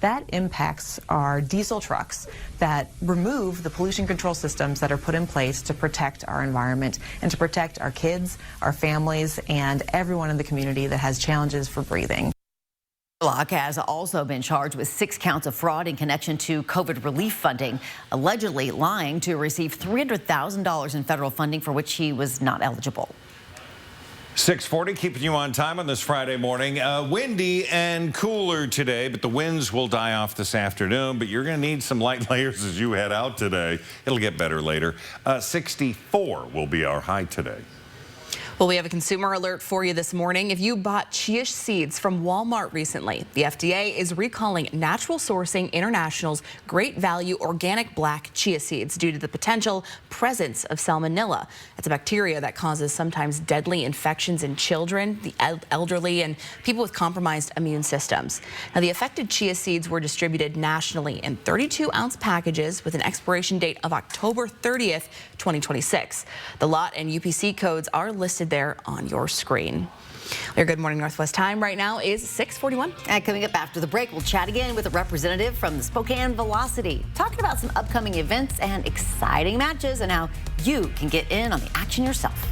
That impacts our diesel trucks that remove the pollution control systems that are put in place to protect our environment and to protect our kids, our families, and everyone in the community that has challenges for breathing. Turlock has also been charged with 6 counts of fraud in connection to COVID relief funding, allegedly lying to receive $300,000 in federal funding for which he was not eligible. 6:40, keeping you on time on this Friday morning. Windy and cooler today, but the winds will die off this afternoon. But you're going to need some light layers as you head out today. It'll get better later. 64 will be our high today. Well, we have a consumer alert for you this morning. If you bought chia seeds from Walmart recently, the FDA is recalling Natural Sourcing International's Great Value Organic Black Chia Seeds due to the potential presence of salmonella. It's a bacteria that causes sometimes deadly infections in children, the elderly, and people with compromised immune systems. Now, the affected chia seeds were distributed nationally in 32-ounce packages with an expiration date of October 30th, 2026. The lot and UPC codes are listed there on your screen. Your Good Morning Northwest time right now is 6:41. And coming up after the break, we'll chat again with a representative from the Spokane Velocity, talking about some upcoming events and exciting matches and how you can get in on the action yourself.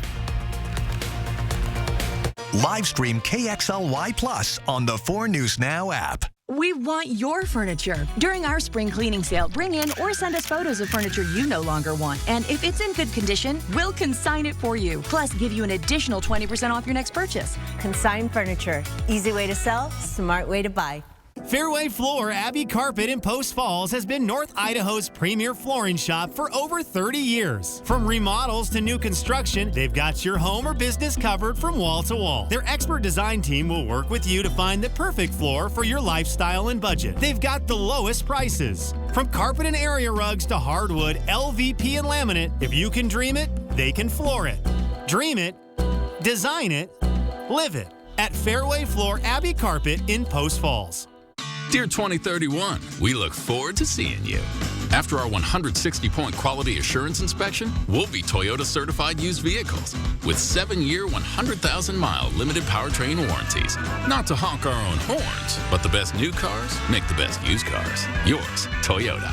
Live stream KXLY Plus on the 4 News Now app. We want your furniture. During our spring cleaning sale, bring in or send us photos of furniture you no longer want. And if it's in good condition, we'll consign it for you. Plus, give you an additional 20% off your next purchase. Consign furniture. Easy way to sell, smart way to buy. Fairway Floor Abbey Carpet in Post Falls has been North Idaho's premier flooring shop for over 30 years. From remodels to new construction, they've got your home or business covered from wall to wall. Their expert design team will work with you to find the perfect floor for your lifestyle and budget. They've got the lowest prices. From carpet and area rugs to hardwood, LVP, and laminate, if you can dream it, they can floor it. Dream it, design it, live it at Fairway Floor Abbey Carpet in Post Falls. Dear 2031, we look forward to seeing you. After our 160-point quality assurance inspection, we'll be Toyota certified used vehicles with 7-year, 100,000-mile limited powertrain warranties. Not to honk our own horns, but the best new cars make the best used cars. Yours, Toyota.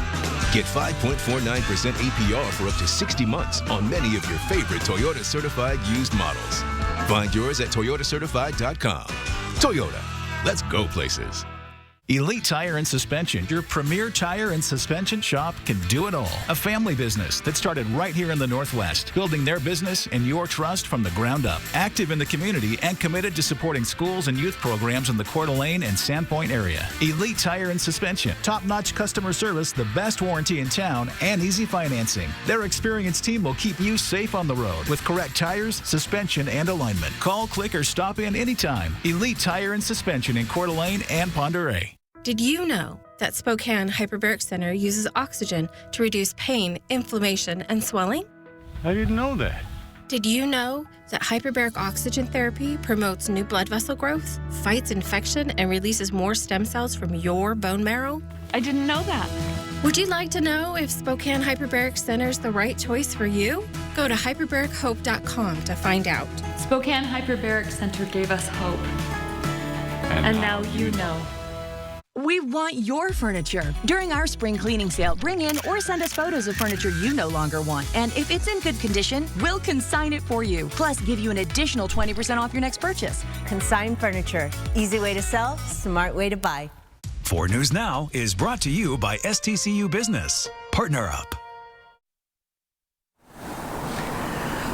Get 5.49% APR for up to 60 months on many of your favorite Toyota certified used models. Find yours at toyotacertified.com. Toyota, let's go places. Elite Tire and Suspension, your premier tire and suspension shop, can do it all. A family business that started right here in the Northwest, building their business and your trust from the ground up. Active in the community and committed to supporting schools and youth programs in the Coeur d'Alene and Sandpoint area. Elite Tire and Suspension, top-notch customer service, the best warranty in town, and easy financing. Their experienced team will keep you safe on the road with correct tires, suspension, and alignment. Call, click, or stop in anytime. Elite Tire and Suspension in Coeur d'Alene and Pend Oreille. Did you know that Spokane Hyperbaric Center uses oxygen to reduce pain, inflammation, and swelling? I didn't know that. Did you know that hyperbaric oxygen therapy promotes new blood vessel growth, fights infection, and releases more stem cells from your bone marrow? I didn't know that. Would you like to know if Spokane Hyperbaric Center is the right choice for you? Go to hyperbarichope.com to find out. Spokane Hyperbaric Center gave us hope. And now you know. We want your furniture. During our spring cleaning sale, bring in or send us photos of furniture you no longer want. And if it's in good condition, we'll consign it for you. Plus, give you an additional 20% off your next purchase. Consign furniture. Easy way to sell, smart way to buy. 4 News Now is brought to you by STCU Business. Partner up.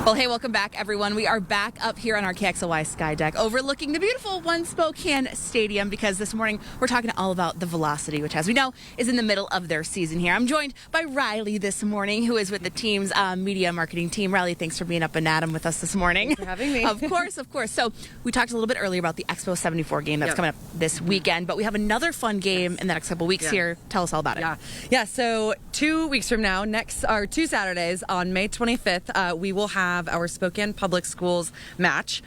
Well, hey, welcome back, everyone. We are back up here on our KXLY Sky Deck overlooking the beautiful One Spokane Stadium because this morning we're talking all about the Velocity, which, as we know, is in the middle of their season here. I'm joined by Riley this morning, who is with the team's media marketing team. Riley, thanks for being up and at 'em with us this morning. Thanks for having me. Of course, of course. So we talked a little bit earlier about the Expo 74 game that's coming up this weekend, but we have another fun game in the next couple weeks here. Tell us all about it. Yeah, so 2 weeks from now, two Saturdays on May 25th, we will have our Spokane Public Schools match.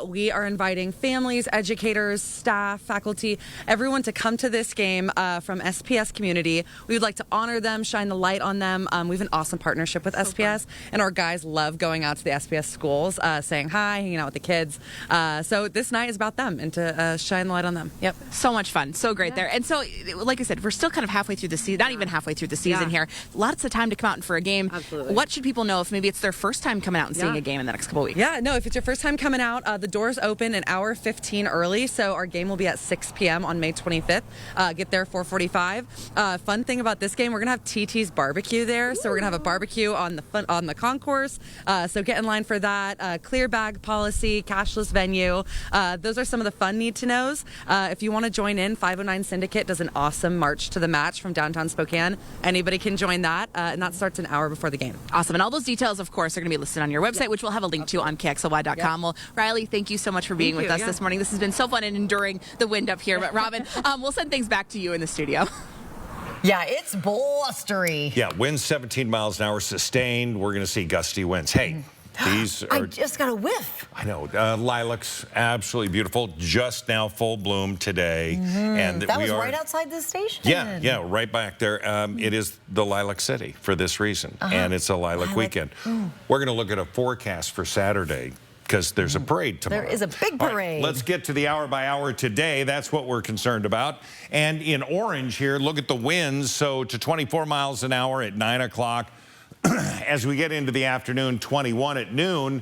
We are inviting families, educators, staff, faculty, everyone to come to this game from SPS community. We would like to honor them, shine the light on them. We have an awesome partnership with SPS, and our guys love going out to the SPS schools, saying hi, hanging out with the kids. So this night is about them and to shine the light on them. Yep. So much fun. So great there. And so, like I said, we're still kind of halfway through the season, not even halfway through the season here. Lots of time to come out for a game. Absolutely. What should people know if maybe it's their first time coming out and seeing a game in the next couple weeks? Yeah, no, if it's your first time coming out, the doors open an hour 15 early, so our game will be at 6 p.m. on May 25th. Get there 4:45. Fun thing about this game, we're going to have TT's barbecue there, so we're going to have a barbecue on the concourse, so get in line for that. Clear bag policy, cashless venue. Those are some of the fun need-to-knows. If you want to join in, 509 Syndicate does an awesome march to the match from downtown Spokane. Anybody can join that, and that starts an hour before the game. Awesome, and all those details, of course, are going to be listed on your website, which we'll have a link to on KXLY.com. Well, Riley, thank you so much for being with us this morning. This has been so fun and enduring the wind up here. But Robin, we'll send things back to you in the studio. Yeah, it's blustery. Yeah, winds 17 miles an hour sustained. We're going to see gusty winds. Hey, these are... I just got a whiff. I know. Lilacs, absolutely beautiful. Just now full bloom today. And that was right outside this station. Yeah, right back there. It is the Lilac City for this reason. And it's a lilac weekend. We're going to look at a forecast for Saturday because there's a parade tomorrow. There is a big parade. All right, let's get to the hour by hour today. That's what we're concerned about. And in orange here, look at the winds. So to 24 miles an hour at 9 o'clock. As we get into the afternoon, 21 at noon.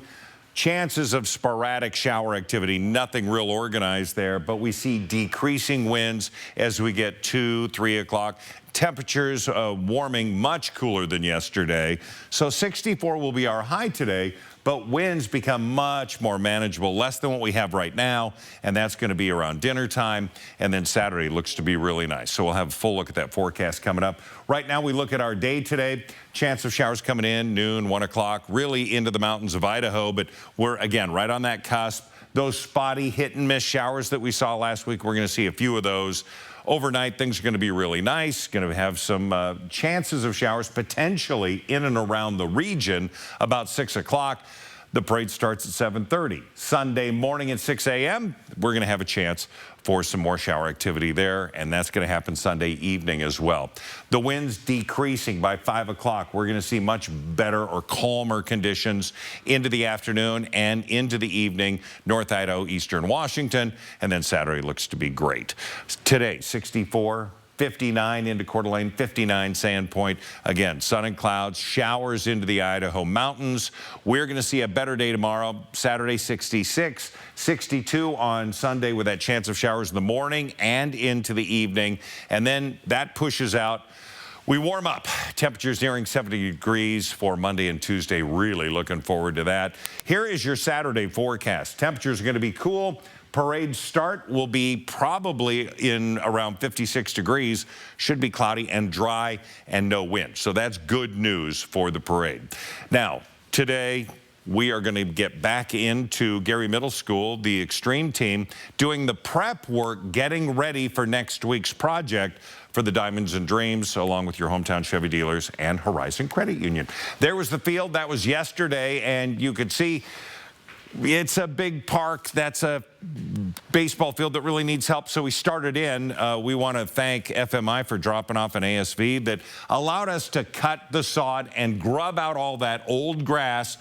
Chances of sporadic shower activity, nothing real organized there, but we see decreasing winds as we get 2, 3 o'clock. Temperatures warming much cooler than yesterday. So 64 will be our high today, but winds become much more manageable, less than what we have right now, and that's going to be around dinner time. And then Saturday looks to be really nice. So we'll have a full look at that forecast coming up. Right now we look at our day today. Chance of showers coming in noon, 1 o'clock, really into the mountains of Idaho, but we're, again, right on that cusp. Those spotty hit and miss showers that we saw last week, we're going to see a few of those. Overnight, things are going to be really nice. Going to have some chances of showers potentially in and around the region about 6 o'clock. The parade starts at 7:30. Sunday morning at 6 a.m., we're going to have a chance for some more shower activity there, and that's going to happen Sunday evening as well. The winds decreasing by 5 o'clock. We're going to see much better or calmer conditions into the afternoon and into the evening. North Idaho, eastern Washington, and then Saturday looks to be great. Today, 64. 59 into Coeur d'Alene, 59 Sandpoint. Again, sun and clouds, showers into the Idaho mountains. We're going to see a better day tomorrow. Saturday, 66, 62 on Sunday with that chance of showers in the morning and into the evening. And then that pushes out. We warm up. Temperatures nearing 70 degrees for Monday and Tuesday. Really looking forward to that. Here is your Saturday forecast. Temperatures are going to be cool. Parade start will be probably in around 56 degrees. Should be cloudy and dry and no wind. So that's good news for the parade. Now, today, we are going to get back into Gary Middle School, the Extreme team, doing the prep work, getting ready for next week's project for the Diamonds and Dreams, along with your hometown Chevy dealers and Horizon Credit Union. There was the field. That was yesterday, and you could see it's a big park. That's a baseball field that really needs help. So we started in. We want to thank FMI for dropping off an ASV that allowed us to cut the sod and grub out all that old grass.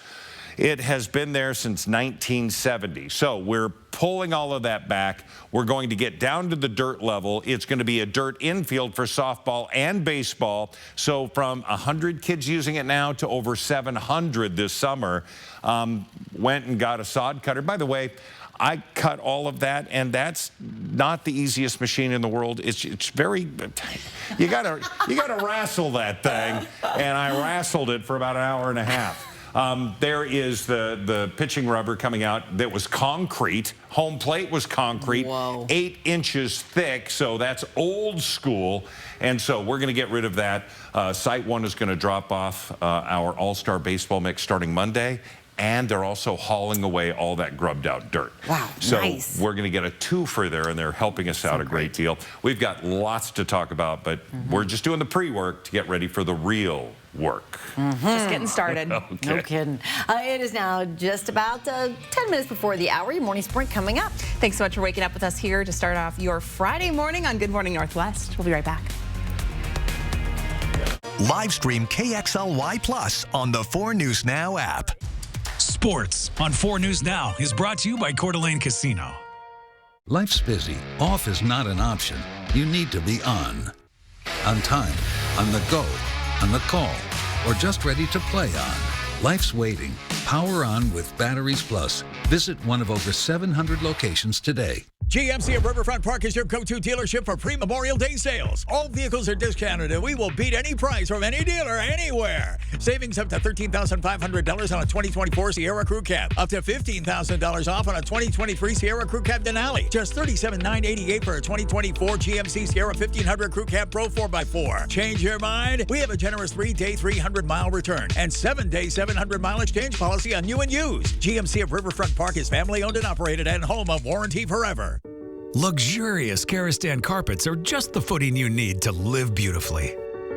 It has been there since 1970. So we're pulling all of that back. We're going to get down to the dirt level. It's going to be a dirt infield for softball and baseball. So from 100 kids using it now to over 700 this summer. Went and got a sod cutter. By the way, I cut all of that, and that's not the easiest machine in the world. It's very, you gotta wrestle that thing, and I wrestled it for about an hour and a half. There is the pitching rubber coming out that was concrete. Home plate was concrete, 8 inches thick, so that's old school. And so we're going to get rid of that. Site One is going to drop off our All-Star Baseball mix starting Monday. And they're also hauling away all that grubbed out dirt. Wow, so nice. We're going to get a twofer there, and they're helping us out a great deal. We've got lots to talk about, but we're just doing the pre-work to get ready for the real work. Just getting started. Okay. No kidding. It is now just about 10 minutes before the hour. Your morning sprint coming up. Thanks so much for waking up with us here to start off your Friday morning on Good Morning Northwest. We'll be right back. Live stream KXLY Plus on the 4 News Now app. Sports on 4 News Now is brought to you by Coeur d'Alene Casino. Life's busy. Off is not an option. You need to be on time, on the go, on the call, or just ready to play on. Life's waiting. Power on with Batteries Plus. Visit one of over 700 locations today. GMC of Riverfront Park is your go-to dealership for pre-Memorial Day sales. All vehicles are discounted, and we will beat any price from any dealer anywhere. Savings up to $13,500 on a 2024 Sierra Crew Cab. Up to $15,000 off on a 2023 Sierra Crew Cab Denali. Just $37,988 for a 2024 GMC Sierra 1500 Crew Cab Pro 4x4. Change your mind? We have a generous 3-day 300-mile return and 7-day 700-mile exchange policy on new and used. GMC of Riverfront Park is family-owned and operated and home of Warranty Forever. Luxurious Karastan carpets are just the footing you need to live beautifully.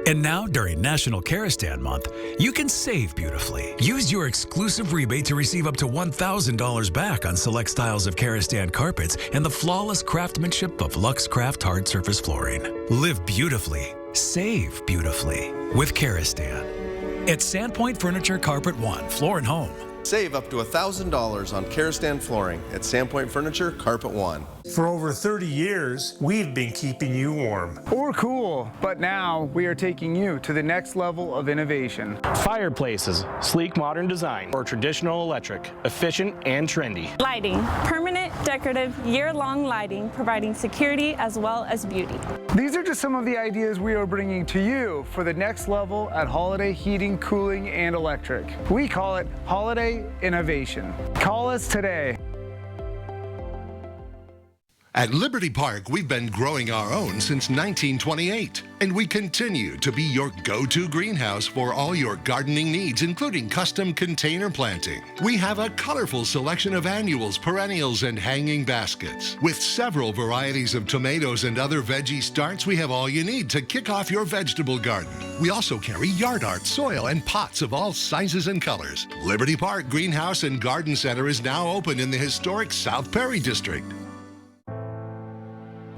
And now, during National Karastan Month, you can save beautifully. Use your exclusive rebate to receive up to $1,000 back on select styles of Karastan carpets and the flawless craftsmanship of LuxCraft hard surface flooring. Live beautifully. Save beautifully with Karastan. At Sandpoint Furniture Carpet One, Floor and Home. Save up to $1,000 on Karastan flooring at Sandpoint Furniture Carpet One. For over 30 years, we've been keeping you warm. Or cool, but now we are taking you to the next level of innovation. Fireplaces, sleek modern design, or traditional electric, efficient and trendy. Lighting, permanent, decorative, year-long lighting, providing security as well as beauty. These are just some of the ideas we are bringing to you for the next level at Holiday Heating, Cooling, and Electric. We call it Holiday Innovation. Call us today. At Liberty Park, we've been growing our own since 1928, and we continue to be your go-to greenhouse for all your gardening needs, including custom container planting. We have a colorful selection of annuals, perennials, and hanging baskets. With several varieties of tomatoes and other veggie starts, we have all you need to kick off your vegetable garden. We also carry yard art, soil, and pots of all sizes and colors. Liberty Park Greenhouse and Garden Center is now open in the historic South Perry District.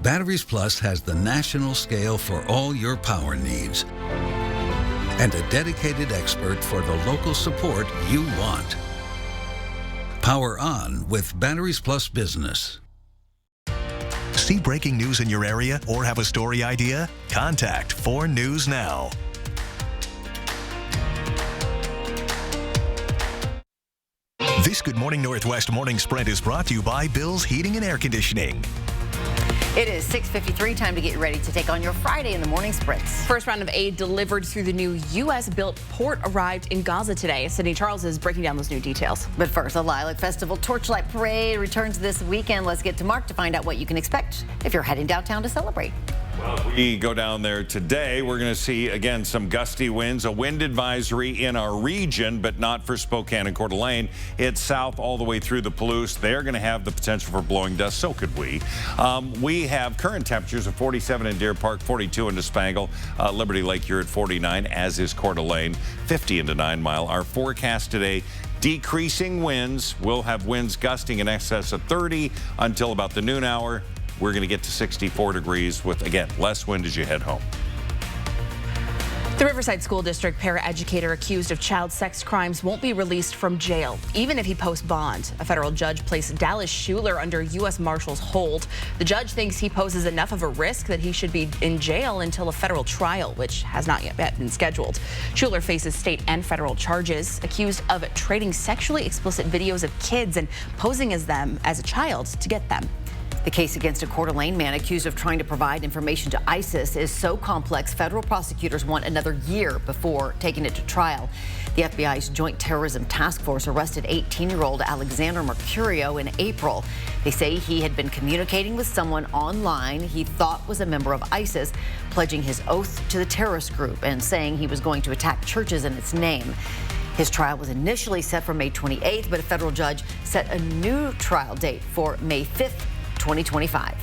Batteries Plus has the national scale for all your power needs and a dedicated expert for the local support you want. Power on with Batteries Plus Business. See breaking news in your area or have a story idea? Contact 4 News Now. This Good Morning Northwest Morning Sprint is brought to you by Bill's Heating and Air Conditioning. It is 6:53, time to get ready to take on your Friday in the morning sprints. First round of aid delivered through the new U.S.-built port arrived in Gaza today. Sydney Charles is breaking down those new details. But first, the Lilac Festival Torchlight Parade returns this weekend. Let's get to Mark to find out what you can expect if you're heading downtown to celebrate. Well, we go down there today. We're going to see, again, some gusty winds, a wind advisory in our region, but not for Spokane and Coeur d'Alene. It's south all the way through the Palouse. They're going to have the potential for blowing dust. So could we. We have current temperatures of 47 in Deer Park, 42 in Despangle, Liberty Lake, you're at 49, as is Coeur d'Alene, 50 into 9 Mile. Our forecast today, decreasing winds. We'll have winds gusting in excess of 30 until about the noon hour. We're going to get to 64 degrees with, again, less wind as you head home. The Riverside School District paraeducator accused of child sex crimes won't be released from jail, even if he posts bond. A federal judge placed Dallas Schuler under U.S. Marshals hold. The judge thinks he poses enough of a risk that he should be in jail until a federal trial, which has not yet been scheduled. Schuler faces state and federal charges, accused of trading sexually explicit videos of kids and posing as them as a child to get them. The case against a Coeur d'Alene man accused of trying to provide information to ISIS is so complex, federal prosecutors want another year before taking it to trial. The FBI's Joint Terrorism Task Force arrested 18-year-old Alexander Mercurio in April. They say he had been communicating with someone online he thought was a member of ISIS, pledging his oath to the terrorist group and saying he was going to attack churches in its name. His trial was initially set for May 28th, but a federal judge set a new trial date for May 5th, 2025.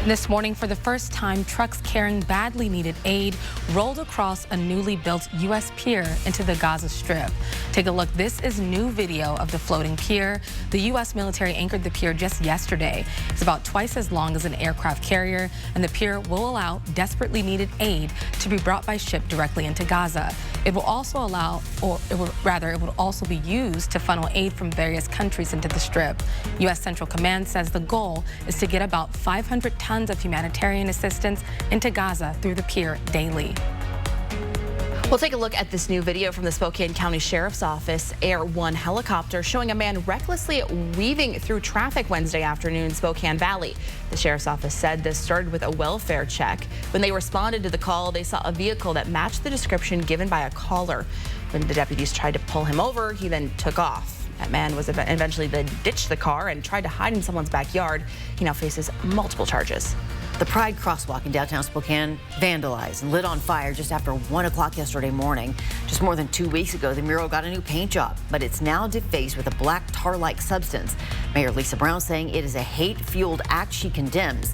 This morning, for the first time, trucks carrying badly needed aid rolled across a newly built U.S. pier into the Gaza Strip. Take a look. This is new video of the floating pier. The U.S. military anchored the pier just yesterday. It's about twice as long as an aircraft carrier, and the pier will allow desperately needed aid to be brought by ship directly into Gaza. It will also allow, or it will also be used to funnel aid from various countries into the Strip. U.S. Central Command says the goal is to get about 500 tons of humanitarian assistance into Gaza through the pier daily. We'll take a look at this new video from the Spokane County Sheriff's Office Air 1 helicopter showing a man recklessly weaving through traffic Wednesday afternoon in Spokane Valley. The Sheriff's Office said this started with a welfare check. When they responded to the call, they saw a vehicle that matched the description given by a caller. When the deputies tried to pull him over, he then took off. That man was eventually then ditched the car and tried to hide in someone's backyard. He now faces multiple charges. The Pride crosswalk in downtown Spokane vandalized and lit on fire just after 1 o'clock yesterday morning. Just more than 2 weeks ago, the mural got a new paint job, but it's now defaced with a black tar-like substance. Mayor Lisa Brown saying it is a hate-fueled act she condemns.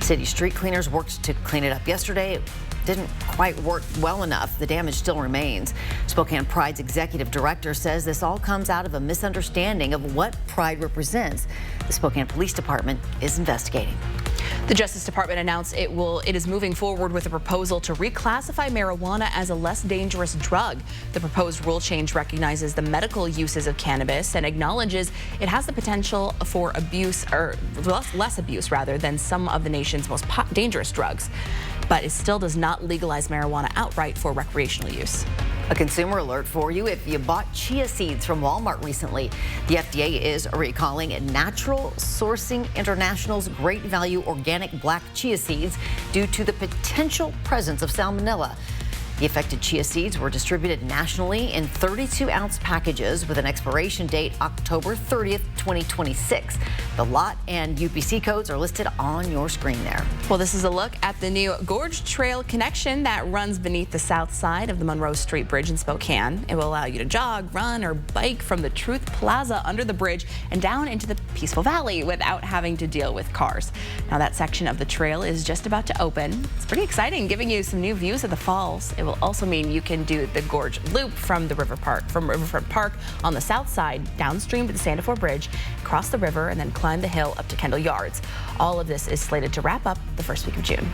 City street cleaners worked to clean it up yesterday. It didn't quite work well enough. The damage still remains. Spokane Pride's executive director says this all comes out of a misunderstanding of what Pride represents. The Spokane Police Department is investigating. The Justice Department announced it is moving forward with a proposal to reclassify marijuana as a less dangerous drug. The proposed rule change recognizes the medical uses of cannabis and acknowledges it has the potential for abuse, or less abuse rather, than some of the nation's most dangerous drugs. But it still does not legalize marijuana outright for recreational use. A consumer alert for you if you bought chia seeds from Walmart recently. The FDA is recalling Natural Sourcing International's Great Value Organic Black Chia Seeds due to the potential presence of salmonella. The affected chia seeds were distributed nationally in 32-ounce packages with an expiration date October 30th, 2026. The lot and UPC codes are listed on your screen there. Well, this is a look at the new Gorge Trail connection that runs beneath the south side of the Monroe Street Bridge in Spokane. It will allow you to jog, run, or bike from the Truth Plaza under the bridge and down into the Peaceful Valley without having to deal with cars. Now, that section of the trail is just about to open. It's pretty exciting, giving you some new views of the falls. It will also mean you can do the Gorge Loop from Riverfront Park on the south side, downstream to the Santa Fe Bridge, cross the river, and then climb the hill up to Kendall Yards. All of this is slated to wrap up the first week of June.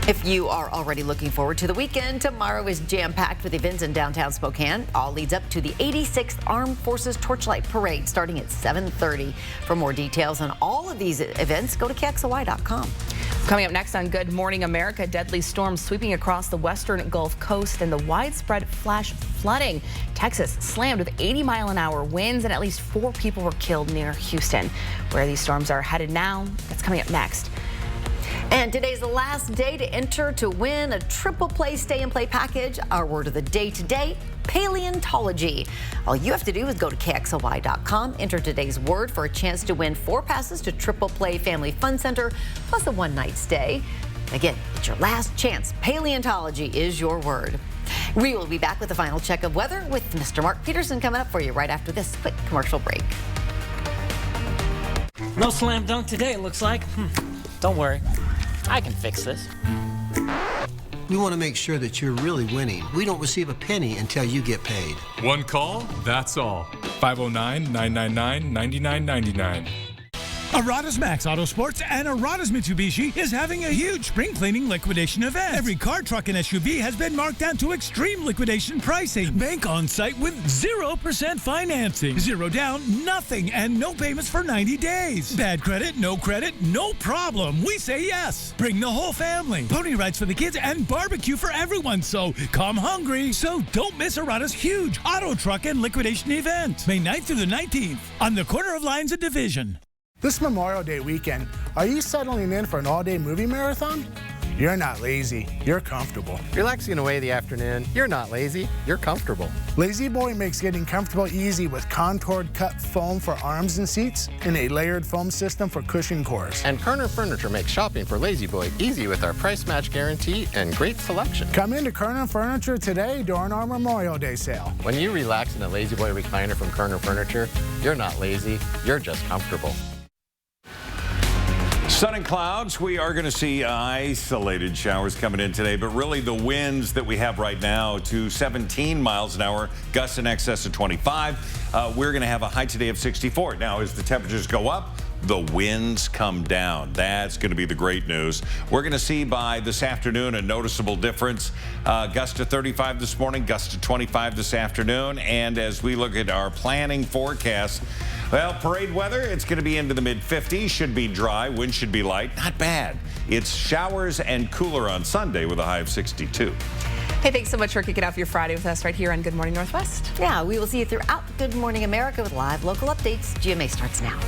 If you are already looking forward to the weekend, tomorrow is jam-packed with events in downtown Spokane. All leads up to the 86th Armed Forces Torchlight Parade starting at 7:30. For more details on all of these events, go to KXLY.com. Coming up next on Good Morning America, deadly storms sweeping across the western Gulf Coast and the widespread flash flooding. Texas slammed with 80-mile-an-hour winds and at least 4 people were killed near Houston. Where these storms are headed now, that's coming up next. And today's the last day to enter to win a Triple Play Stay and Play package. Our word of the day today, paleontology. All you have to do is go to KXLY.com, enter today's word for a chance to win 4 passes to Triple Play Family Fun Center, plus a one-night stay. Again, it's your last chance. Paleontology is your word. We will be back with the final check of weather with Mr. Mark Peterson coming up for you right after this quick commercial break. No slam dunk today, it looks like. Don't worry, I can fix this. We want to make sure that you're really winning. We don't receive a penny until you get paid. One call, that's all. 509-999-9999. Arata's Max Auto Sports and Arata's Mitsubishi is having a huge spring cleaning liquidation event. Every car, truck, and SUV has been marked down to extreme liquidation pricing. Bank on site with 0% financing. 0 down, nothing, and no payments for 90 days. Bad credit, no problem. We say yes. Bring the whole family. Pony rides for the kids and barbecue for everyone, so come hungry. So don't miss Arata's huge auto, truck, and liquidation event. May 9th through the 19th on the corner of Lions and Division. This Memorial Day weekend, are you settling in for an all-day movie marathon? You're not lazy, you're comfortable. Relaxing away the afternoon, you're not lazy, you're comfortable. Lazy Boy makes getting comfortable easy with contoured cut foam for arms and seats and a layered foam system for cushion cores. And Kerner Furniture makes shopping for Lazy Boy easy with our price match guarantee and great selection. Come into Kerner Furniture today during our Memorial Day sale. When you relax in a Lazy Boy recliner from Kerner Furniture, you're not lazy, you're just comfortable. Sun and clouds. We are going to see isolated showers coming in today, but really the winds that we have right now to 17 miles an hour, gusts in excess of 25. We're going to have a high today of 64. Now, as the temperatures go up, the winds come down. That's going to be the great news. We're going to see by this afternoon a noticeable difference. Gust to 35 this morning, gust to 25 this afternoon. And as we look at our planning forecast, well, parade weather, it's going to be into the mid-50s. Should be dry. Wind should be light. Not bad. It's showers and cooler on Sunday with a high of 62. Hey, thanks so much for kicking off your Friday with us right here on Good Morning Northwest. Yeah, we will see you throughout Good Morning America with live local updates. GMA starts now.